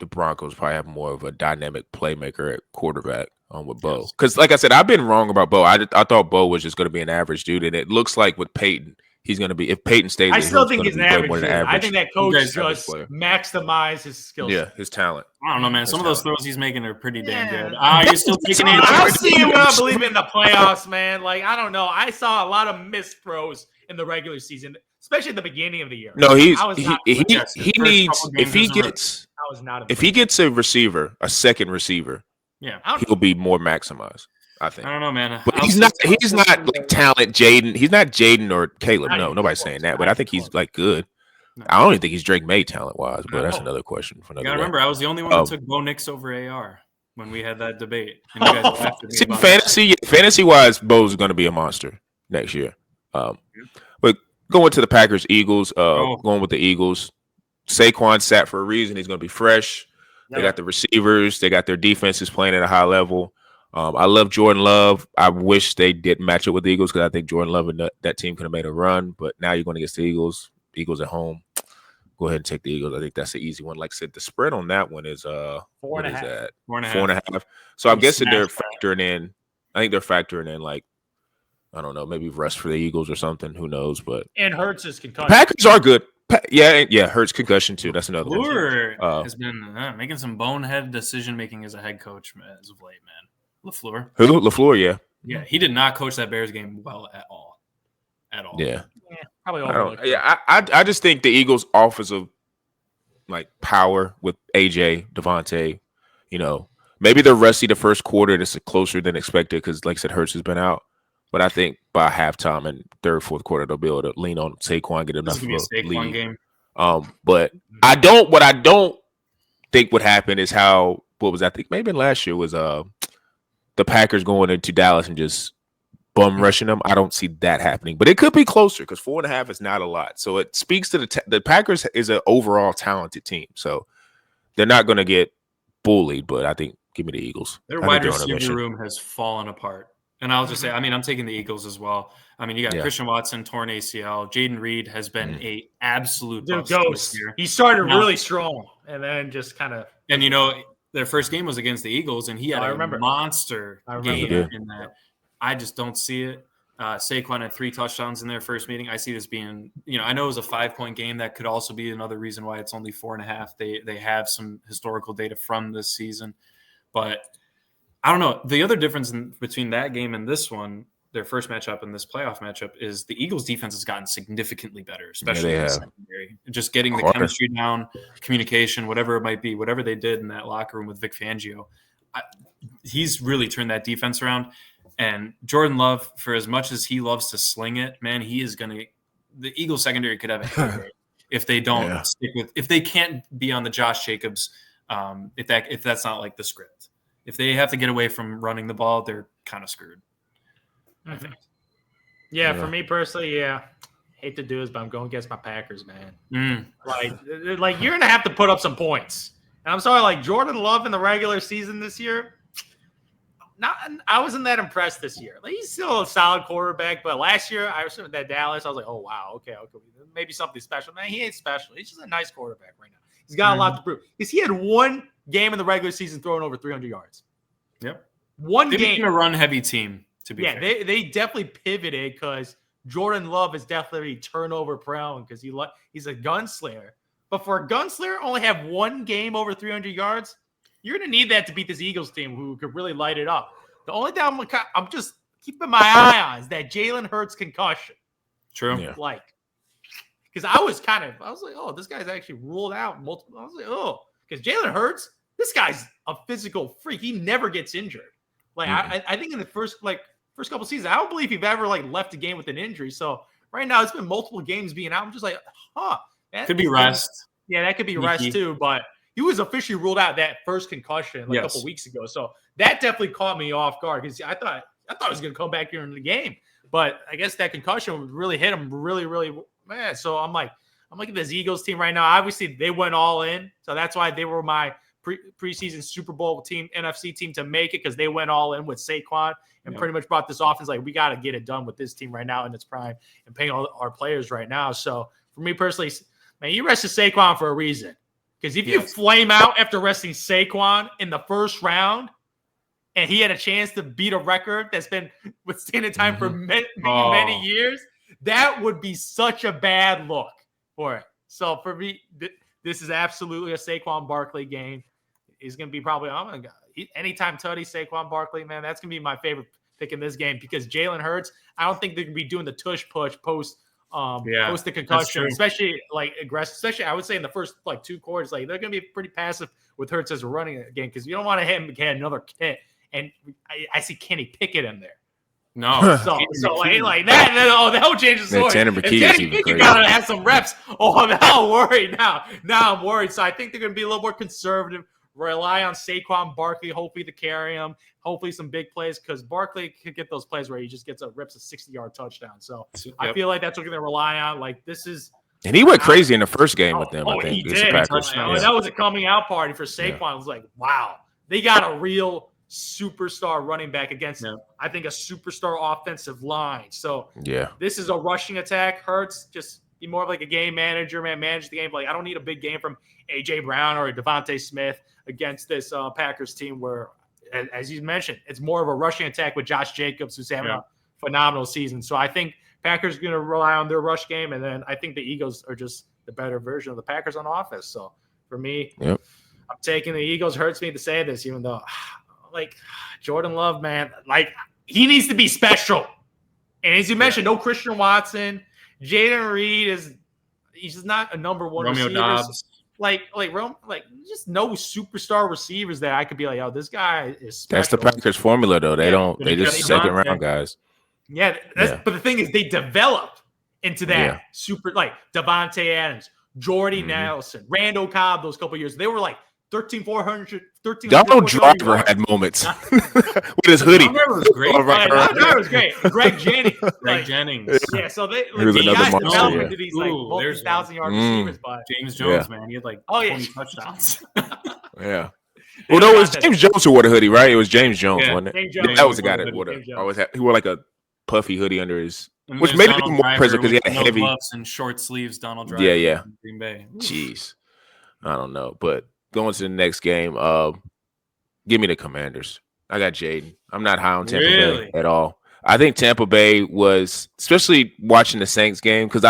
the Broncos probably have more of a dynamic playmaker at quarterback with Bo. Because, like I said, I've been wrong about Bo. I thought Bo was just going to be an average dude, and it looks like with Peyton, he's going to be. If Peyton stays, I still think he's an average dude. I think that coach just maximized his skills. Yeah, his talent. I don't know, man. Some of those throws he's making are pretty damn good. You're still taking it. I'm seeing what I believe in the playoffs, man. I don't know. I saw a lot of missed throws in the regular season, especially at the beginning of the year. No, he needs if he gets a receiver, a second receiver, he'll be more maximized. I think. I don't know, man. But he's not like talent Jaden. He's not Jaden or Caleb. No, nobody's saying that. But I think he's good. No. I don't even think he's Drake May talent wise. But that's another question for another. You gotta remember, I was the only one that took Bo Nix over AR when we had that debate. And you guys fantasy wise, Bo's going to be a monster next year. But going to the Packers, Eagles. Going with the Eagles. Saquon sat for a reason. He's going to be fresh. They got the receivers. They got their defenses playing at a high level. I love Jordan Love. I wish they didn't match up with the Eagles because I think Jordan Love and that team could have made a run. But now you're going against the Eagles. Eagles at home. Go ahead and take the Eagles. I think that's the easy one. Like I said, the spread on that one is 4.5. 4.5. So I'm guessing they're factoring in. I think they're factoring in I don't know, maybe rest for the Eagles or something. Who knows? But and Hurts is concussion. Packers are good. Hurts concussion too. That's another one. LaFleur has been making some bonehead decision making as a head coach as of late, man. LaFleur. LaFleur, yeah. Yeah, he did not coach that Bears game well at all. Yeah. Probably I just think the Eagles' offensive power with AJ, Devontae, maybe they're rusty the first quarter and it's closer than expected because, like I said, Hurts has been out. But I think by halftime and third, fourth quarter, they'll be able to lean on Saquon, get enough of a lead. Game. But what I don't think would happen is I think maybe last year was the Packers going into Dallas and just bum rushing them. I don't see that happening, but it could be closer because 4.5 is not a lot. So it speaks to the Packers is an overall talented team. So they're not going to get bullied, but I think Give me the Eagles. Their wide receiver room has fallen apart. And I'll just say, I mean, I'm taking the Eagles as well. I mean, you got Christian Watson, torn ACL. Jaden Reed has been a absolute bust this year. He started really strong and then just kind of. And, their first game was against the Eagles, and he had a monster game in that. I just don't see it. Saquon had 3 touchdowns in their first meeting. I see this being, I know it was a 5-point game. That could also be another reason why it's only 4.5. They have some historical data from this season. But I don't know. The other difference between that game and this one, their first matchup and this playoff matchup, is the Eagles' defense has gotten significantly better, especially in the secondary. Just getting the chemistry down, communication, whatever it might be, whatever they did in that locker room with Vic Fangio. He's really turned that defense around. And Jordan Love, for as much as he loves to sling it, man, he is going to – the Eagles secondary could have a hit rate if they don't stick with – if they can't be on the Josh Jacobs, if that's not like the script. If they have to get away from running the ball, they're kind of screwed. I think. Yeah, for me personally, hate to do this, but I'm going against my Packers, man. Like you're gonna have to put up some points. And I'm sorry, like Jordan Love in the regular season this year, I wasn't that impressed this year. Like he's still a solid quarterback, but last year I was at Dallas. I was like, oh wow, okay, maybe something special. Man, he ain't special. He's just a nice quarterback right now. He's got a lot to prove because he had one game in the regular season throwing over 300 yards. Yep, one they game. They're a run-heavy team. To be fair. They definitely pivoted because Jordan Love is definitely turnover prone because he's a gunslinger. But for a gunslinger, only have one game over 300 yards, you're going to need that to beat this Eagles team who could really light it up. The only thing I'm just keeping my eye on is that Jalen Hurts concussion. True. Yeah. Because I was like, oh, this guy's actually ruled out multiple. I was like, oh, because Jalen Hurts, this guy's a physical freak. He never gets injured. I think in the first couple seasons, I don't believe he've ever left a game with an injury. So right now it's been multiple games being out. I'm just like, could be rest. Yeah, that could be rest too. But he was officially ruled out that first concussion a couple weeks ago. So that definitely caught me off guard because I thought he was going to come back here in the game. But I guess that concussion really hit him really, really bad. So I'm looking at this Eagles team right now. Obviously, they went all in. So that's why they were my preseason Super Bowl team, NFC team to make it because they went all in with Saquon and pretty much brought this offense we got to get it done with this team right now in its prime and paying all our players right now. So for me personally, man, you rested Saquon for a reason because if you flame out after resting Saquon in the first round and he had a chance to beat a record that's been withstanding time for many years, that would be such a bad look for it. So for me, this is absolutely a Saquon Barkley game. He's going to be probably anytime Tutty, Saquon Barkley, man, that's going to be my favorite pick in this game because Jalen Hurts, I don't think they're going to be doing the tush push post the concussion, especially aggressive. Especially, I would say in the first 2 quarters, they're going to be pretty passive with Hurts as a running game because you don't want to hit him get another hit. And I see Kenny Pickett in there. No, so that would change the story. If Kenny Pickett got to have some reps, now I'm worried. Now I'm worried. So I think they're going to be a little more conservative. Rely on Saquon Barkley, hopefully to carry him. Hopefully some big plays because Barkley could get those plays where he just rips a 60-yard touchdown. So I feel like that's what they're going to rely on. And he went crazy in the first game with them. I think he did. That was a coming out party for Saquon. Yeah. It was like, wow, they got a real superstar running back against, I think, a superstar offensive line. So this is a rushing attack. Hurts just be more of a game manager, man. Manage the game. I don't need a big game from A.J. Brown or Devontae Smith against this Packers team where, as you mentioned, it's more of a rushing attack with Josh Jacobs, who's having a phenomenal season. So I think Packers are going to rely on their rush game, and then I think the Eagles are just the better version of the Packers on offense. So for me, I'm taking the Eagles. Hurts me to say this, even though Jordan Love, man, he needs to be special. And as you mentioned, no Christian Watson. Jaden Reed he's just not a number one Romeo receiver. Dobbs. Just no superstar receivers that I could be this guy is special. That's the Packers formula, though. They just second round guys. Yeah, but the thing is, they developed into that super Devontae Adams, Jordy Nelson, Randall Cobb. Those couple years, they were 13. Donald Driver had moments with his hoodie. Driver was great. Driver was great. Greg Jennings. Yeah, so they guys developed into these multi-thousand-yard receivers. But James Jones, man, he had 20 touchdowns. Yeah. Well, no, it was James Jones who wore the hoodie, right? It was James Jones, wasn't it? James Jones. That was the guy that he wore like a puffy hoodie under his, which made it even more impressive because he had a heavy gloves and short sleeves. Donald Driver, yeah, Green Bay. Jeez, I don't know, but going to the next game, give me the Commanders. I got Jaden. I'm not high on Tampa Bay at all. I think Tampa Bay was, especially watching the Saints game, because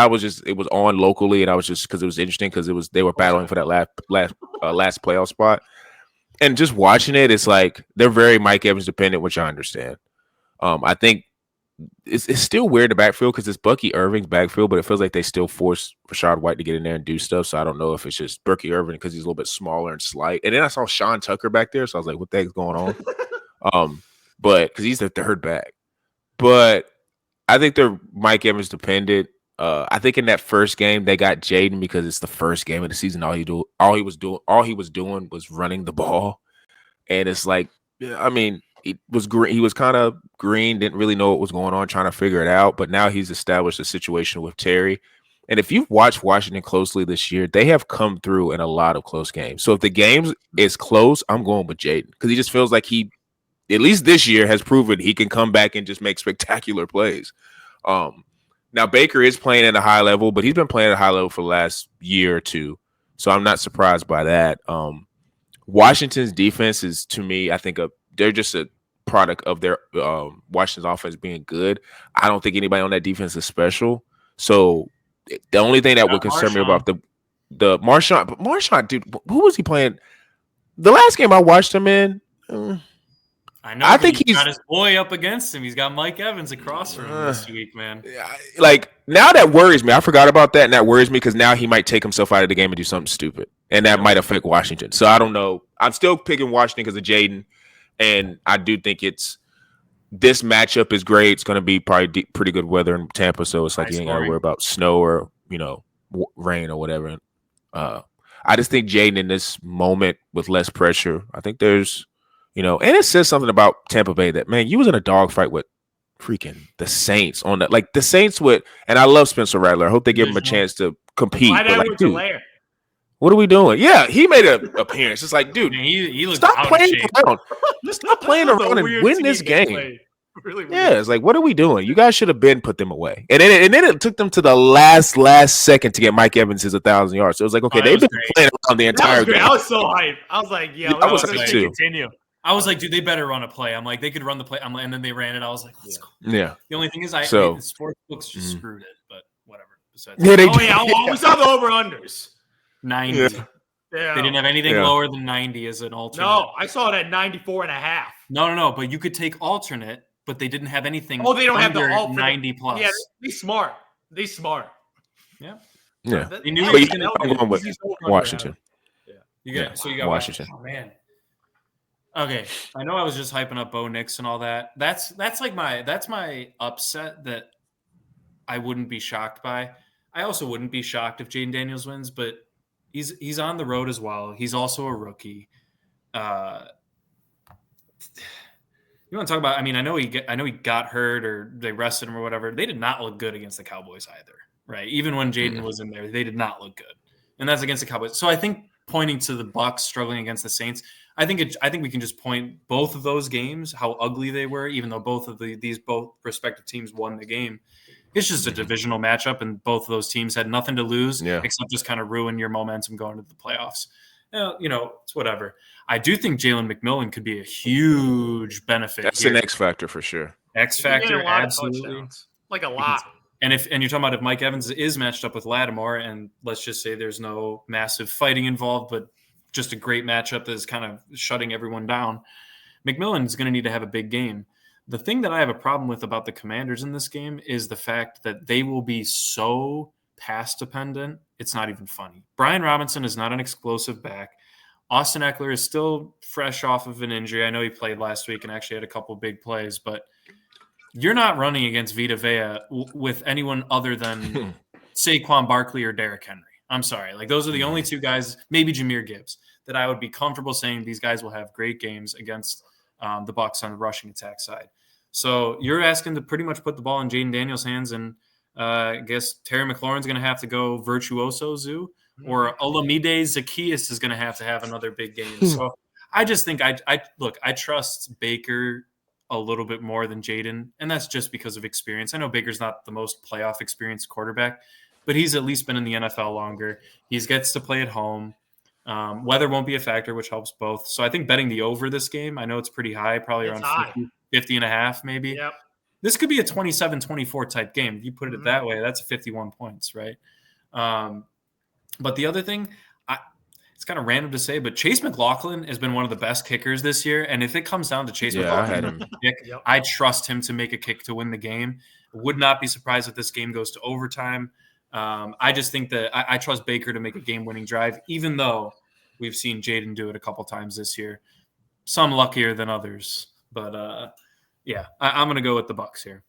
it was on locally, and I was just because it was interesting because they were battling for that last playoff spot, and just watching it, it's like they're very Mike Evans dependent, which I understand. I think it's still weird in the backfield because it's Bucky Irving's backfield, but it feels like they still force Rashad White to get in there and do stuff. So I don't know if it's just Bucky Irving because he's a little bit smaller and slight. And then I saw Sean Tucker back there, so I was like, "What the heck's going on?" But because he's the third back. But I think they're Mike Evans dependent. I think in that first game they got Jaden because it's the first game of the season. All he was doing was running the ball, and it's like, I mean, he was green. He was kind of green, didn't really know what was going on, trying to figure it out. But now he's established a situation with Terry. And if you've watched Washington closely this year, they have come through in a lot of close games. So if the game is close, I'm going with Jaden because he just feels like he, at least this year, has proven he can come back and just make spectacular plays. Now, Baker is playing at a high level, but he's been playing at a high level for the last year or two. So I'm not surprised by that. Washington's defense is, to me, I think they're just a product of their Washington's offense being good. I don't think anybody on that defense is special. So the only thing that would concern me about the Marshawn, dude, who was he playing? The last game I watched him in, I know. I think he's got his boy up against him. He's got Mike Evans across from him this week, man. Like, now that worries me. I forgot about that, and that worries me because now he might take himself out of the game and do something stupid, and that might affect Washington. So I don't know. I'm still picking Washington because of Jaden, and I do think this matchup is great. It's going to be probably pretty good weather in Tampa, so it's like you ain't got to worry about snow or rain or whatever. I just think Jaden in this moment with less pressure, I think there's. And it says something about Tampa Bay that, man, you was in a dogfight with freaking the Saints on that. Like, the Saints and I love Spencer Rattler. I hope they give him a chance to compete. But like, dude, what are we doing? Yeah, he made an appearance. It's like, dude, he stop playing around. Just stop playing around and win this game. Really weird. It's like, what are we doing? You guys should have put them away. And then it took them to the last second to get Mike Evans his 1,000 yards. So it was like, okay, they've been playing around the entire game. I was so hyped. I was like, yeah, I was hyped too. Continue. I was like, dude, they better run a play. I'm like, they could run the play. And then they ran it. I was like, let's go. Yeah. The only thing is, the sports books just screwed it, but whatever. We saw the over-unders. 90. Yeah. They didn't have anything lower than 90 as an alternate. No, I saw it at 94.5. No. But you could take alternate, but they didn't have anything. Oh, they don't have the alternate. 90 plus. Yeah, they smart. Yeah. Yeah. They knew I'm going with Washington. Yeah. So you got Washington. Oh, man. Okay, I know I was just hyping up Bo Nix and all that. That's my upset that I wouldn't be shocked by. I also wouldn't be shocked if Jaden Daniels wins, but he's on the road as well. He's also a rookie. You want to talk about? I mean, I know he got hurt or they rested him or whatever. They did not look good against the Cowboys either, right? Even when Jaden was in there, they did not look good, and that's against the Cowboys. So I think pointing to the Bucs struggling against the Saints. I think we can just point both of those games, how ugly they were, even though both respective teams won the game. It's just a divisional matchup, and both of those teams had nothing to lose except just kind of ruin your momentum going into the playoffs. It's whatever. I do think Jalen McMillan could be a huge benefit. That's an X factor for sure. X factor, absolutely. Like a lot. And you're talking about if Mike Evans is matched up with Lattimore, and let's just say there's no massive fighting involved, but just a great matchup that is kind of shutting everyone down, McMillan is going to need to have a big game. The thing that I have a problem with about the Commanders in this game is the fact that they will be so pass dependent. It's not even funny. Brian Robinson is not an explosive back. Austin Eckler is still fresh off of an injury. I know he played last week and actually had a couple big plays, but you're not running against Vita Vea with anyone other than Saquon Barkley or Derrick Henry. I'm sorry. Like, those are the only two guys, maybe Jahmyr Gibbs, that I would be comfortable saying these guys will have great games against the Bucs on the rushing attack side. So you're asking to pretty much put the ball in Jaden Daniels' hands, and I guess Terry McLaurin's going to have to go virtuoso, Zoo, or Olamide Zaccheaus is going to have another big game. So I just think I trust Baker a little bit more than Jaden, and that's just because of experience. I know Baker's not the most playoff experienced quarterback, but he's at least been in the NFL longer. He gets to play at home. Weather won't be a factor, which helps both. So I think betting the over this game, I know it's pretty high, probably around 50 and a half maybe. Yep. This could be a 27-24 type game. If you put it that way, that's 51 points, right? But the other thing, it's kind of random to say, but Chase McLaughlin has been one of the best kickers this year. And if it comes down to Chase McLaughlin, I trust him to make a kick to win the game. Would not be surprised if this game goes to overtime. I just think that I trust Baker to make a game-winning drive, even though we've seen Jaden do it a couple times this year. Some luckier than others. But, I'm going to go with the Bucs here.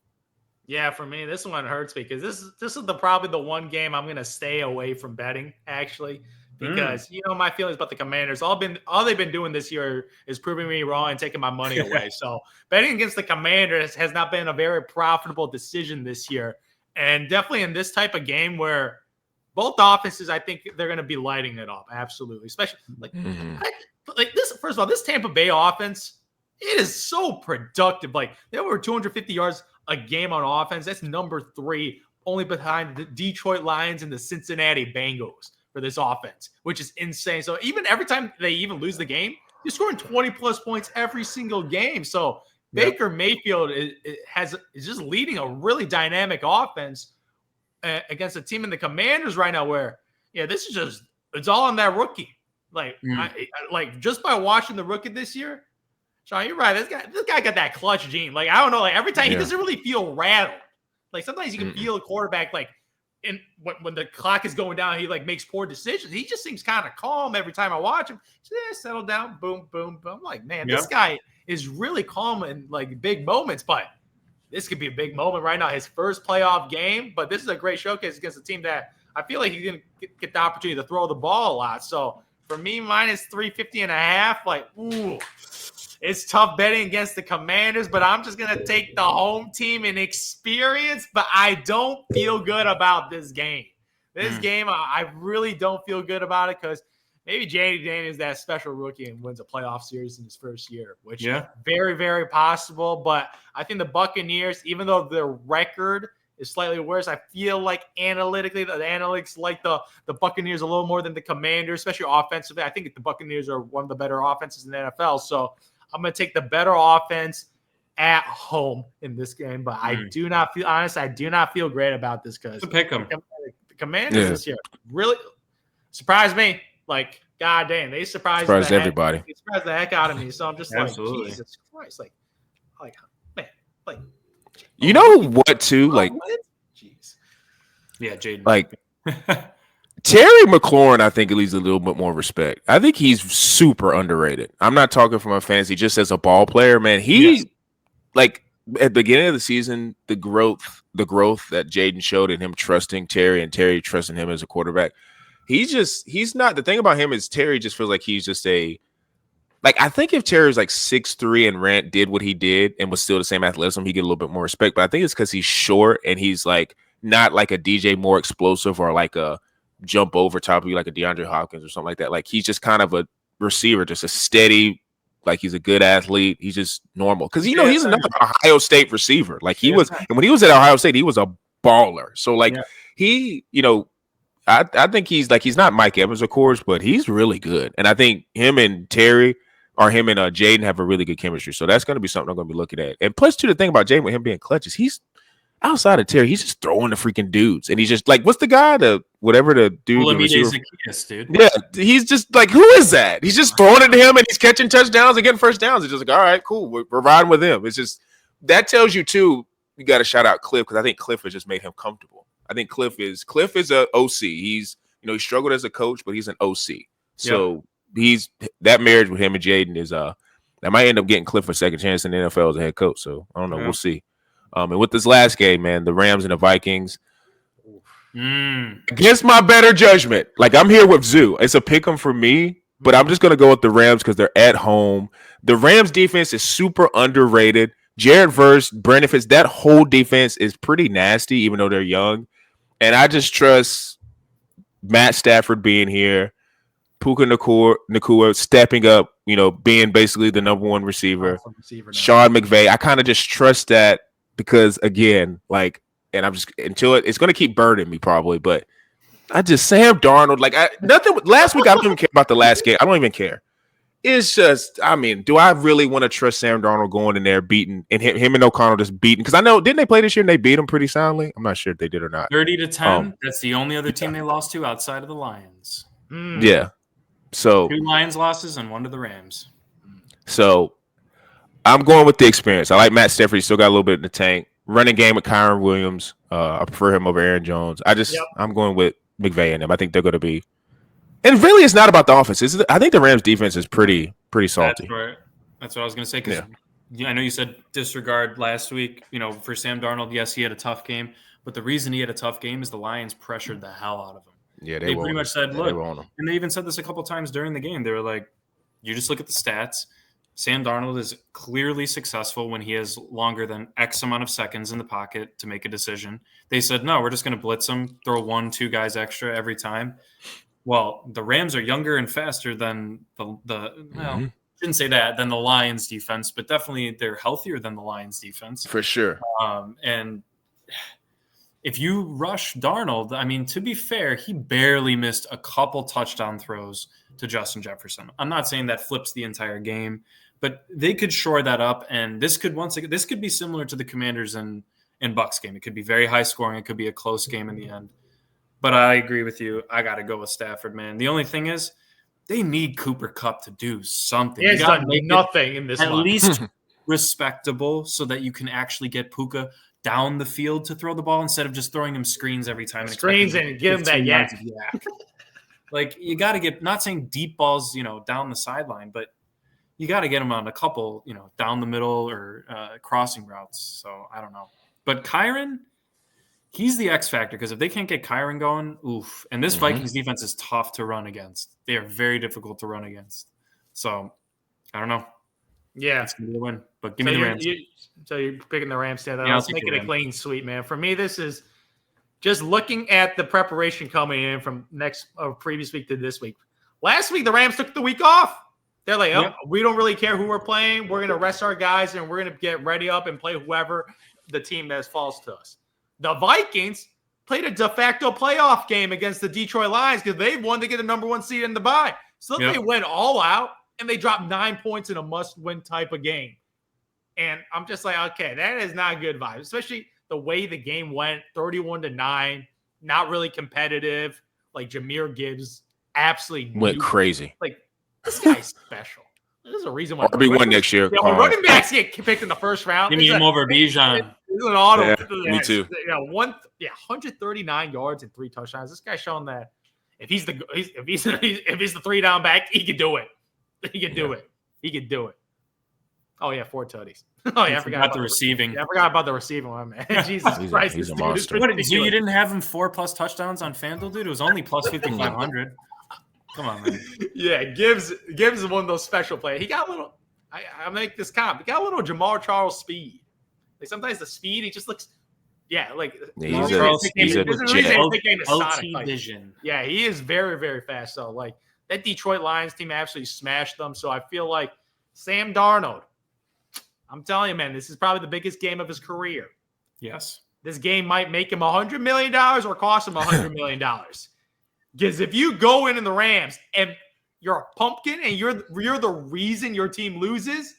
Yeah, for me, this one hurts because this is probably the one game I'm going to stay away from betting, actually. Because my feelings about the Commanders, all they've been doing this year is proving me wrong and taking my money away. So betting against the Commanders has not been a very profitable decision this year, and definitely in this type of game where both offenses, I think they're going to be lighting it up. Absolutely, especially like this. First of all, this Tampa Bay offense, it is so productive. Like they have over 250 yards a game on offense. That's number 3, only behind the Detroit Lions and the Cincinnati Bengals for this offense, which is insane. So even every time they even lose the game, you're scoring 20-plus points every single game. So Baker Mayfield is just leading a really dynamic offense against a team in the Commanders right now where, this is just – it's all on that rookie. Like, just by watching the rookie this year, Sean, you're right. This guy got that clutch gene. Like, I don't know. Like, every time he doesn't really feel rattled. Like, sometimes you can feel a quarterback, like, and when the clock is going down, he like makes poor decisions. He just seems kind of calm every time I watch him. Settle down, boom, boom, boom. I'm like, man, this guy is really calm in like big moments. But this could be a big moment right now. His first playoff game, but this is a great showcase against a team that I feel like he's gonna get the opportunity to throw the ball a lot. So for me, minus 350.5. Like, ooh. It's tough betting against the Commanders, but I'm just going to take the home team in experience, but I don't feel good about this game. This game, I really don't feel good about it because maybe J.D. Daniels is that special rookie and wins a playoff series in his first year, which is very, very possible. But I think the Buccaneers, even though their record is slightly worse, I feel like analytically, the analytics like the Buccaneers a little more than the Commanders, especially offensively. I think the Buccaneers are one of the better offenses in the NFL, so I'm going to take the better offense at home in this game, but I do not feel great about this because pick them. The Commanders this year really surprised me. Like, God damn, they surprised everybody. They surprised the heck out of me. So I'm just like, Jesus Christ. Like, man, like, you know what, too? Like, jeez. Yeah, Jaden. Like, Terry McLaurin, I think, at least a little bit more respect. I think he's super underrated. I'm not talking from a fantasy, just as a ball player, man. Like at the beginning of the season, the growth that Jaden showed in him trusting Terry and Terry trusting him as a quarterback. He's not, the thing about him is Terry just feels like he's just I think if Terry was like 6'3" and Rant did what he did and was still the same athleticism, he'd get a little bit more respect. But I think it's because he's short and he's like not like a DJ Moore explosive or like a jump over top of you like a DeAndre Hopkins or something like that. Like he's just kind of a receiver, just a steady, like he's a good athlete. He's just normal. Because he's another Ohio State receiver. Like he was, and when he was at Ohio State, he was a baller. So like he, I think he's not Mike Evans, of course, but he's really good. And I think him and Terry or him and Jaden have a really good chemistry. So that's going to be something I'm going to be looking at. And plus, too, the thing about Jaden with him being clutch is he's outside of Terry, he's just throwing the freaking dudes. And he's just like, what's the guy? Whatever the dude. Dude. Yeah, he's just like, who is that? He's just throwing it to him and he's catching touchdowns and getting first downs. It's just like, all right, cool. We're riding with him. It's just, that tells you, too, you got to shout out Cliff because I think Cliff has just made him comfortable. I think Cliff is a OC. He's, he struggled as a coach, but he's an OC. So he's, that marriage with him and Jaden is, that might end up getting Cliff a second chance in the NFL as a head coach. So I don't know. We'll see. And with this last game, man, the Rams and the Vikings, against my better judgment, like I'm here with Zhu. It's a pick 'em for me, but I'm just going to go with the Rams because they're at home. The Rams defense is super underrated. Jared Verse, Brandon Fitz, that whole defense is pretty nasty, even though they're young. And I just trust Matt Stafford being here, Puka Nacua stepping up being basically the number one receiver. Receiver Sean McVay, I kind of just trust that because, again, and I'm just until it's going to keep burning me probably, but Sam Darnold, nothing. Last week I don't even care about the last game. I don't even care. It's just, do I really want to trust Sam Darnold going in there beating and him and O'Connell just beating? Because I know, didn't they play this year and they beat him pretty soundly? I'm not sure if they did or not. 30-10. That's the only other team they lost to outside of the Lions. Yeah. So 2 Lions losses and 1 to the Rams. So I'm going with the experience. I like Matt Stafford. He's still got a little bit in the tank. Running game with Kyron Williams. I prefer him over Aaron Jones. I'm going with McVay and them. I think they're going to be. And really, it's not about the offense. I think the Rams defense is pretty salty. That's right. That's what I was going to say. Because I know you said disregard last week. For Sam Darnold, yes, he had a tough game. But the reason he had a tough game is the Lions pressured the hell out of him. Yeah, they pretty much said, look, and they even said this a couple times during the game. They were like, you just look at the stats. Sam Darnold is clearly successful when he has longer than X amount of seconds in the pocket to make a decision. They said, no, we're just going to blitz him, throw 1-2 guys extra every time. Well, the Rams are younger and faster than didn't say that, than the Lions defense, but definitely they're healthier than the Lions defense. For sure. And if you rush Darnold, to be fair, he barely missed a couple touchdown throws to Justin Jefferson. I'm not saying that flips the entire game, but they could shore that up. And this could be similar to the Commanders and Bucs game. It could be very high scoring. It could be a close game in the end. But I agree with you. I got to go with Stafford, man. The only thing is they need Cooper Kupp to do something. He has done nothing in this at month. least respectable so that you can actually get Puka down the field to throw the ball instead of just throwing him screens every time. Screens and give him that yak. You got to get, not saying deep balls, down the sideline, but you got to get him on a couple, down the middle or crossing routes. So I don't know. But Kyron, he's the X factor because if they can't get Kyron going, oof. And this Vikings defense is tough to run against. They are very difficult to run against. So I don't know. Yeah. It's going to be a win. But give me the Rams. So you're picking the Rams stand. Yeah, let's make it a clean sweep, man. For me, this is just looking at the preparation coming in from previous week to this week. Last week, the Rams took the week off. They're like, we don't really care who we're playing. We're going to rest our guys, and we're going to get ready up and play whoever the team that falls to us. The Vikings played a de facto playoff game against the Detroit Lions because they wanted to get a number 1 seed in the bye. So they went all out, and they dropped 9 points in a must-win type of game. And I'm just like, okay, that is not a good vibe, especially the way the game went, 31-9, not really competitive. Like Jahmyr Gibbs absolutely went crazy. Like, this guy's special. There's a reason why. RB1 next year. When running backs get picked in the first round, give me him over Bijan. He's an auto. Yeah, me too. 139 yards and 3 touchdowns. This guy's showing that if he's the 3-down back, he can do it. He can do it. He can do it. Oh yeah, 4 tutties. Oh yeah, I forgot about the receiving. I forgot about the receiving one, man. Jesus Christ, he's a monster. What, you didn't have him 4+ touchdowns on FanDuel, dude? It was only plus 5,500. Come on, man. Yeah, Gibbs is one of those special players. He got a little. I make this comp. He got a little Jamar Charles speed. Like sometimes the speed, he just looks. Yeah, like he's a OT vision. Yeah, he is very, very fast. So like that Detroit Lions team actually smashed them. So I feel like Sam Darnold. I'm telling you, man, this is probably the biggest game of his career. Yes. This game might make him $100 million or cost him $100 million. Because if you go in the Rams and you're a pumpkin and you're the reason your team loses,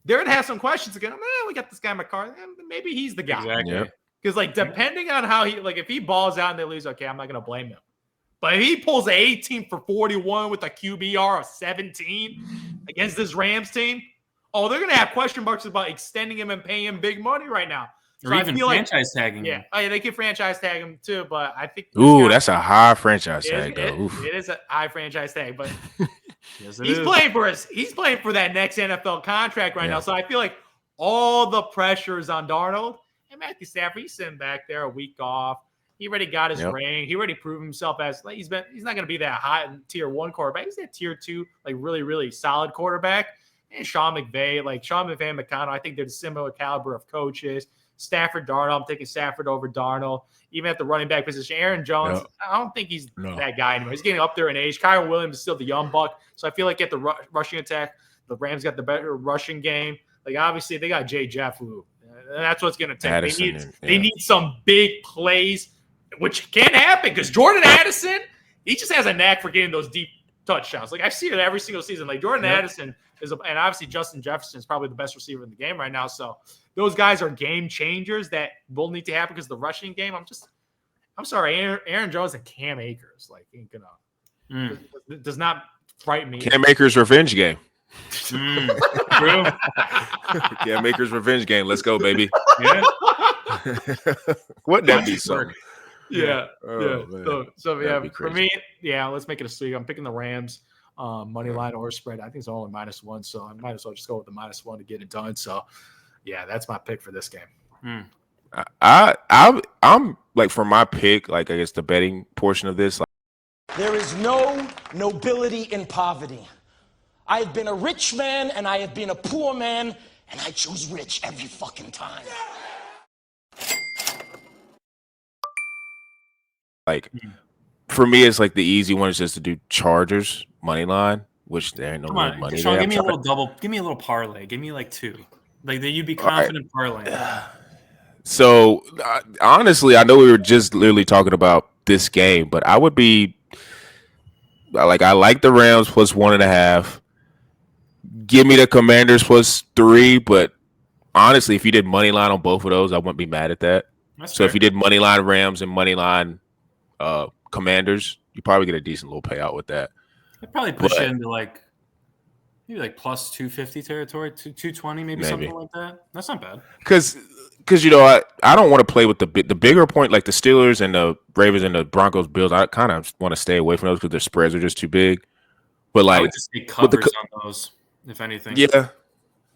they're going to have some questions again. Man, we got this guy McCarthy. Maybe he's the guy. Exactly. Because, like, depending on how if he balls out and they lose, okay, I'm not going to blame him. But if he pulls an 18 for 41 with a QBR of 17 against this Rams team, they're going to have question marks about extending him and paying him big money right now. So or even franchise tagging him. Yeah. Oh, yeah, they can franchise tag him too, but I think that's a high franchise tag, though. It is a high franchise tag, but yes, he's playing for that next NFL contract right now. So I feel like all the pressure is on Darnold. And Matthew Stafford, he's sitting back there a week off. He already got his ring. He already proved himself as he's not going to be that high tier 1 quarterback. He's that tier 2, like really, really solid quarterback. And Sean McVay and McConnell, I think they're the similar caliber of coaches. Stafford, Darnold. I'm taking Stafford over Darnold. Even at the running back position, Aaron Jones, I don't think he's that guy anymore. He's getting up there in age. Kyle Williams is still the young buck. So I feel like at the rushing attack, the Rams got the better rushing game. Like, obviously, they got Jay Jeff, who that's what's going to take. They need some big plays, which can happen because Jordan Addison, he just has a knack for getting those deep touchdowns. Like, I see it every single season. Like, Jordan Addison and obviously Justin Jefferson is probably the best receiver in the game right now. So those guys are game changers that will need to happen because the rushing game, I'm sorry, Aaron Jones and Cam Akers, like, ain't gonna does not frighten me. Cam Akers revenge game. True. Cam Akers revenge game. Let's go, baby. Yeah. Wouldn't that be something? Yeah. Oh, So for me, let's make it a sweep. I'm picking the Rams, money line or spread. I think it's only -1, so I might as well just go with the -1 to get it done. So, yeah, that's my pick for this game. I'm like, for my pick, like, I guess the betting portion of this. Like, there is no nobility in poverty. I have been a rich man and I have been a poor man, and I choose rich every fucking time. Like, for me, it's like the easy one is just to do Chargers money line, which there ain't no real money. Sean, give me a little double. Give me a little parlay. Give me like 2. Like, that you'd be confident parlaying. So, honestly, I know we were just literally talking about this game, but I would be like, I like the Rams plus 1.5. Give me the Commanders plus 3, but honestly, if you did money line on both of those, I wouldn't be mad at that. That's fair. If you did money line Rams and money line Commanders, you probably get a decent little payout with that. I'd probably push it into maybe like plus 250 territory, 220, maybe something like that. That's not bad. Because I don't want to play with the bigger point, like the Steelers and the Ravens and the Broncos Bills. I kind of want to stay away from those because their spreads are just too big. But like, I would just take covers on those, if anything. Yeah.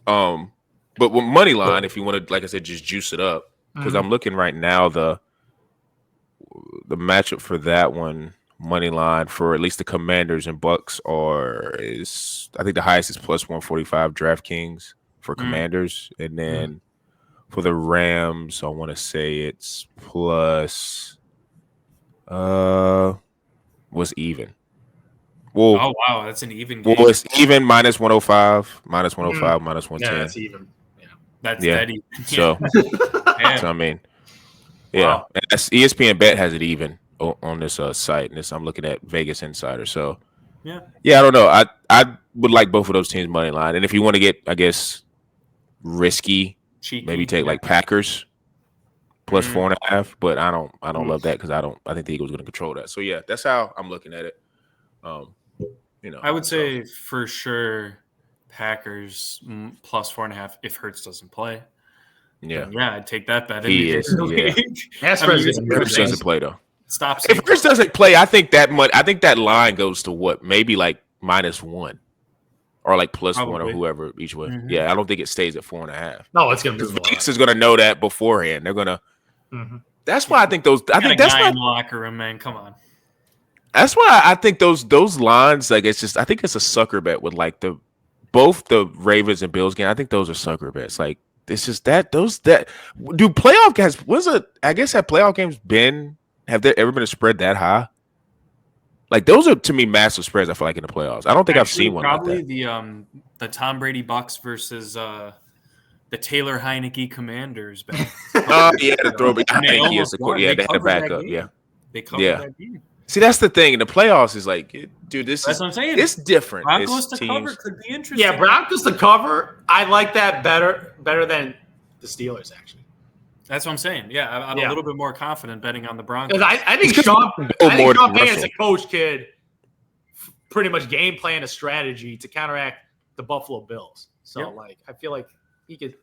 But with money line, if you want to, like I said, just juice it up, because I'm looking right now, the matchup for that one, money line for at least the Commanders and Bucs is I think the highest is plus 145 DraftKings for Commanders, and then for the Rams, I want to say it's plus was even. Well, oh wow, that's an even game. Well, it's even -105, -105, -110. Yeah, that's even. Yeah, that's that even. So, so I mean, wow. And that's ESPN Bet has it even on this site, and I'm looking at Vegas Insider. So, yeah, I don't know. I would like both of those teams money line, and if you want to get, I guess, risky, cheeky, maybe take like Packers plus 4.5. But I don't love that because I think the Eagles are going to control that. So yeah, that's how I'm looking at it. I would say for sure Packers plus 4.5 if Hurts doesn't play. Yeah, I'd take that bet. He is. Hurts doesn't play though. Stops. If Hurts doesn't play, I think that line goes to what, maybe like -1 or like plus Probably. 1 or whoever each way. Yeah, I don't think it stays at 4.5. No, it's gonna move. Vegas is gonna know that beforehand. They're gonna. That's why I think those. I think that's why in the locker room, man. Come on. That's why I think those lines, like, it's just, I think it's a sucker bet with like both the Ravens and Bills game. I think those are sucker bets. Like, it's just do playoff games, I guess have playoff games have there ever been a spread that high? Like, those are, to me, massive spreads, I feel like, in the playoffs. I don't think I've seen one like that. Probably the Tom Brady Bucs versus the Taylor Heineke Commanders. Yeah, the throwback. Heineke is the court. Yeah, they had a backup. Yeah. They covered that game. See, that's the thing. In the playoffs, is like, dude, that's what I'm saying. It's different. Broncos to cover could be interesting. Yeah, Broncos to cover. I like that better than the Steelers, actually. That's what I'm saying. Yeah, I'm a little bit more confident betting on the Broncos. I think Sean Payton as a coach could pretty much game plan a strategy to counteract the Buffalo Bills. So, I feel like he could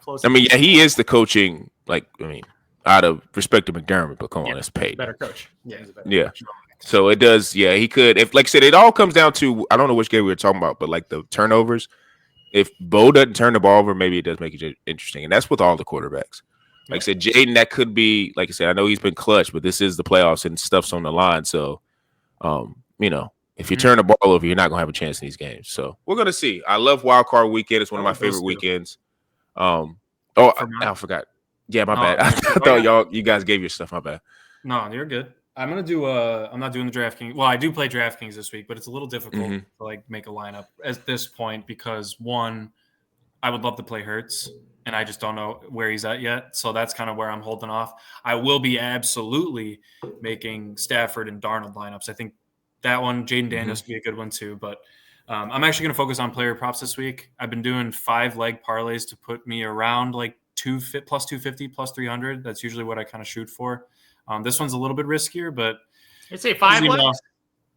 close. I mean, yeah, he is the coaching, out of respect to McDermott, but come on, it's paid. Better coach. Yeah, he's a better coach. So it does. Yeah, he could. If, like I said, it all comes down to, I don't know which game we were talking about, but like the turnovers. If Bo doesn't turn the ball over, maybe it does make it interesting, and that's with all the quarterbacks. Like I said, Jaden, that could be, like I said, I know he's been clutch, but this is the playoffs and stuff's on the line. So, if you turn the ball over, you're not gonna have a chance in these games. So we're gonna see. I love Wild Card Weekend. It's one of my favorite weekends. I forgot. Yeah, my bad. I thought you guys gave your stuff. My bad. No, you're good. I'm gonna do I'm not doing the DraftKings. Well, I do play DraftKings this week, but it's a little difficult to like make a lineup at this point because one, I would love to play Hurts, and I just don't know where he's at yet. So that's kind of where I'm holding off. I will be absolutely making Stafford and Darnold lineups. I think that one, Jaden Daniels, would be a good one too. But I'm actually going to focus on player props this week. I've been doing 5-leg parlays to put me around like plus 250, plus 300. That's usually what I kind of shoot for. This one's a little bit riskier, but I'd say 5 legs.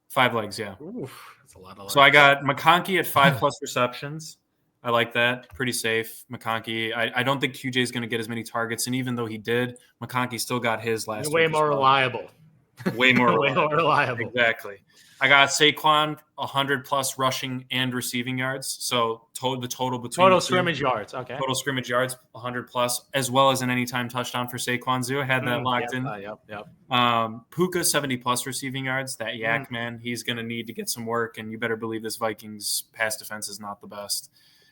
5 legs, yeah. Oof, that's a lot of legs. So I got McConkey at 5+ receptions. I like that. Pretty safe. McConkey. I don't think QJ is going to get as many targets, and even though he did, McConkey still got his last week. Way more reliable. Way more reliable. Exactly. I got Saquon 100+ rushing and receiving yards. So the total between total scrimmage yards. Okay. Total scrimmage yards 100+, as well as an anytime touchdown for Saquon. Zoo had that locked in. Yep. Puka 70+ receiving yards. That yak man, he's going to need to get some work, and you better believe this Vikings pass defense is not the best.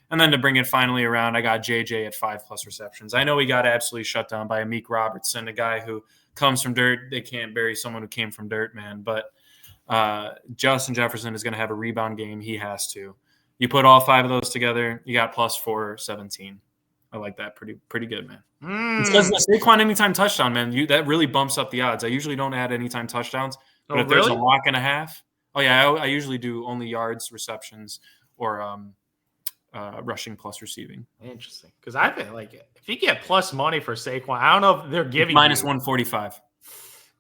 And then to bring it finally around, I got JJ at 5+ receptions. I know he got absolutely shut down by Amik Robertson, a guy who comes from dirt. They can't bury someone who came from dirt, man. But Justin Jefferson is going to have a rebound game. He has to. You put all 5 of those together, you got plus 417. I like that pretty good, man. It's because the Saquon anytime touchdown, man. That really bumps up the odds. I usually don't add anytime touchdowns, but if there's a lock and a half, I usually do only yards, receptions, or rushing plus receiving. Interesting, because I think like if you get plus money for Saquon, I don't know if they're giving minus 145.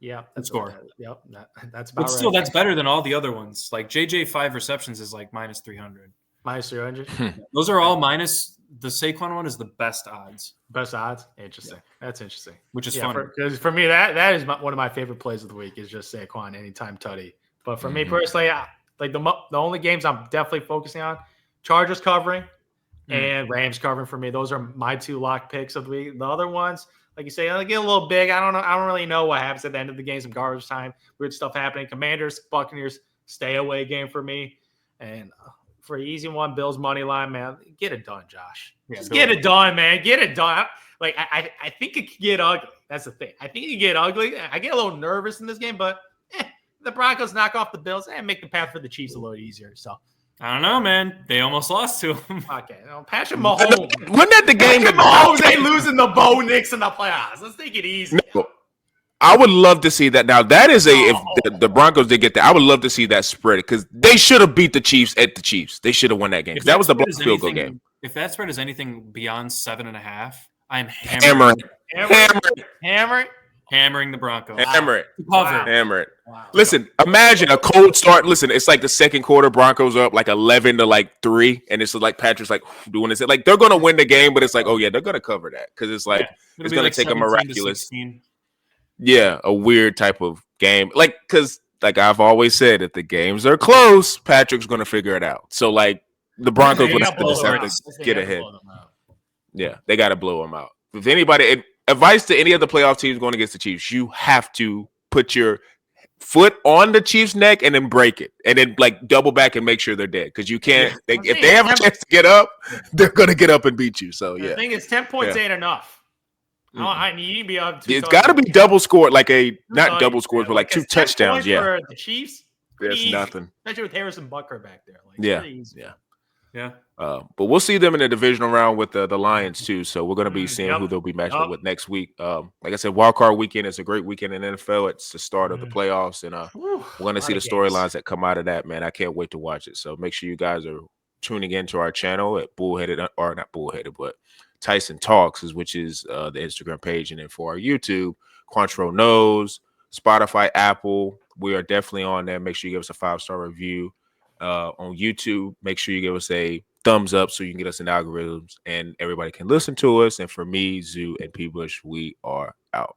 Yeah, that's score. That's about. But still, that's better than all the other ones. Like JJ 5 receptions is like minus 300. Minus 300. Those are all minus. The Saquon one is the best odds. Best odds. Interesting. Yeah. That's interesting. Which is fun because for me that is one of my favorite plays of the week is just Saquon anytime tutty. But for me personally, like the only games I'm definitely focusing on. Chargers covering and Rams covering for me. Those are my 2 lock picks of the week. The other ones, like you say, they get a little big. I don't know. I don't really know what happens at the end of the game. Some garbage time, weird stuff happening. Commanders, Buccaneers, stay away game for me. And for an easy one, Bills money line, man, get it done, Josh. Just get it done, man. Get it done. Like I think it could get ugly. That's the thing. I think it could get ugly. I get a little nervous in this game, but the Broncos knock off the Bills and make the path for the Chiefs a little easier. So. I don't know, man. They almost lost to him. Okay, Patrick Mahomes. Wasn't that the game that Mahomes ain't losing the Bo Nix in the playoffs? Let's take it easy. No, I would love to see that. Now that is if the Broncos did get that, I would love to see that spread because they should have beat the Chiefs at the Chiefs. They should have won that game. That was the block field goal game. If that spread is anything beyond 7.5, I'm hammering the Broncos. Hammer it. Wow. Hammer it. Wow. Listen, imagine a cold start. Listen, it's like the second quarter. Broncos are up like 11-3, and it's like Patrick's like doing this. Like they're gonna win the game, but it's like, oh yeah, they're gonna cover that because it's like it's gonna take a miraculous, a weird type of game. Like because like I've always said, if the games are close, Patrick's gonna figure it out. So like the Broncos would have to get ahead. Yeah, they got to blow them out. If anybody. Advice to any of the playoff teams going against the Chiefs, you have to put your foot on the Chiefs' neck and then break it. And then like double back and make sure they're dead. Because you can't if they have a chance to get up, they're gonna get up and beat you. So the thing is 10 points ain't enough. I need to be up to it's gotta be double scored, like not double scores, but like 2 touchdowns. For the Chiefs, there's nothing. Especially with Harrison Butker back there. Like, Yeah. But we'll see them in the divisional round with the Lions too. So we're going to be seeing who they'll be matched up with next week. Like I said, Wild Card Weekend is a great weekend in the NFL. It's the start of the playoffs, and we're going to see the storylines that come out of that. Man, I can't wait to watch it. So make sure you guys are tuning into our channel at Tyson Talks, which is the Instagram page, and then for our YouTube, Quantro Knows, Spotify, Apple. We are definitely on there. Make sure you give us a 5-star review. On YouTube, make sure you give us a thumbs up so you can get us in algorithms and everybody can listen to us. And for me, Zoo, and P. Bush, we are out.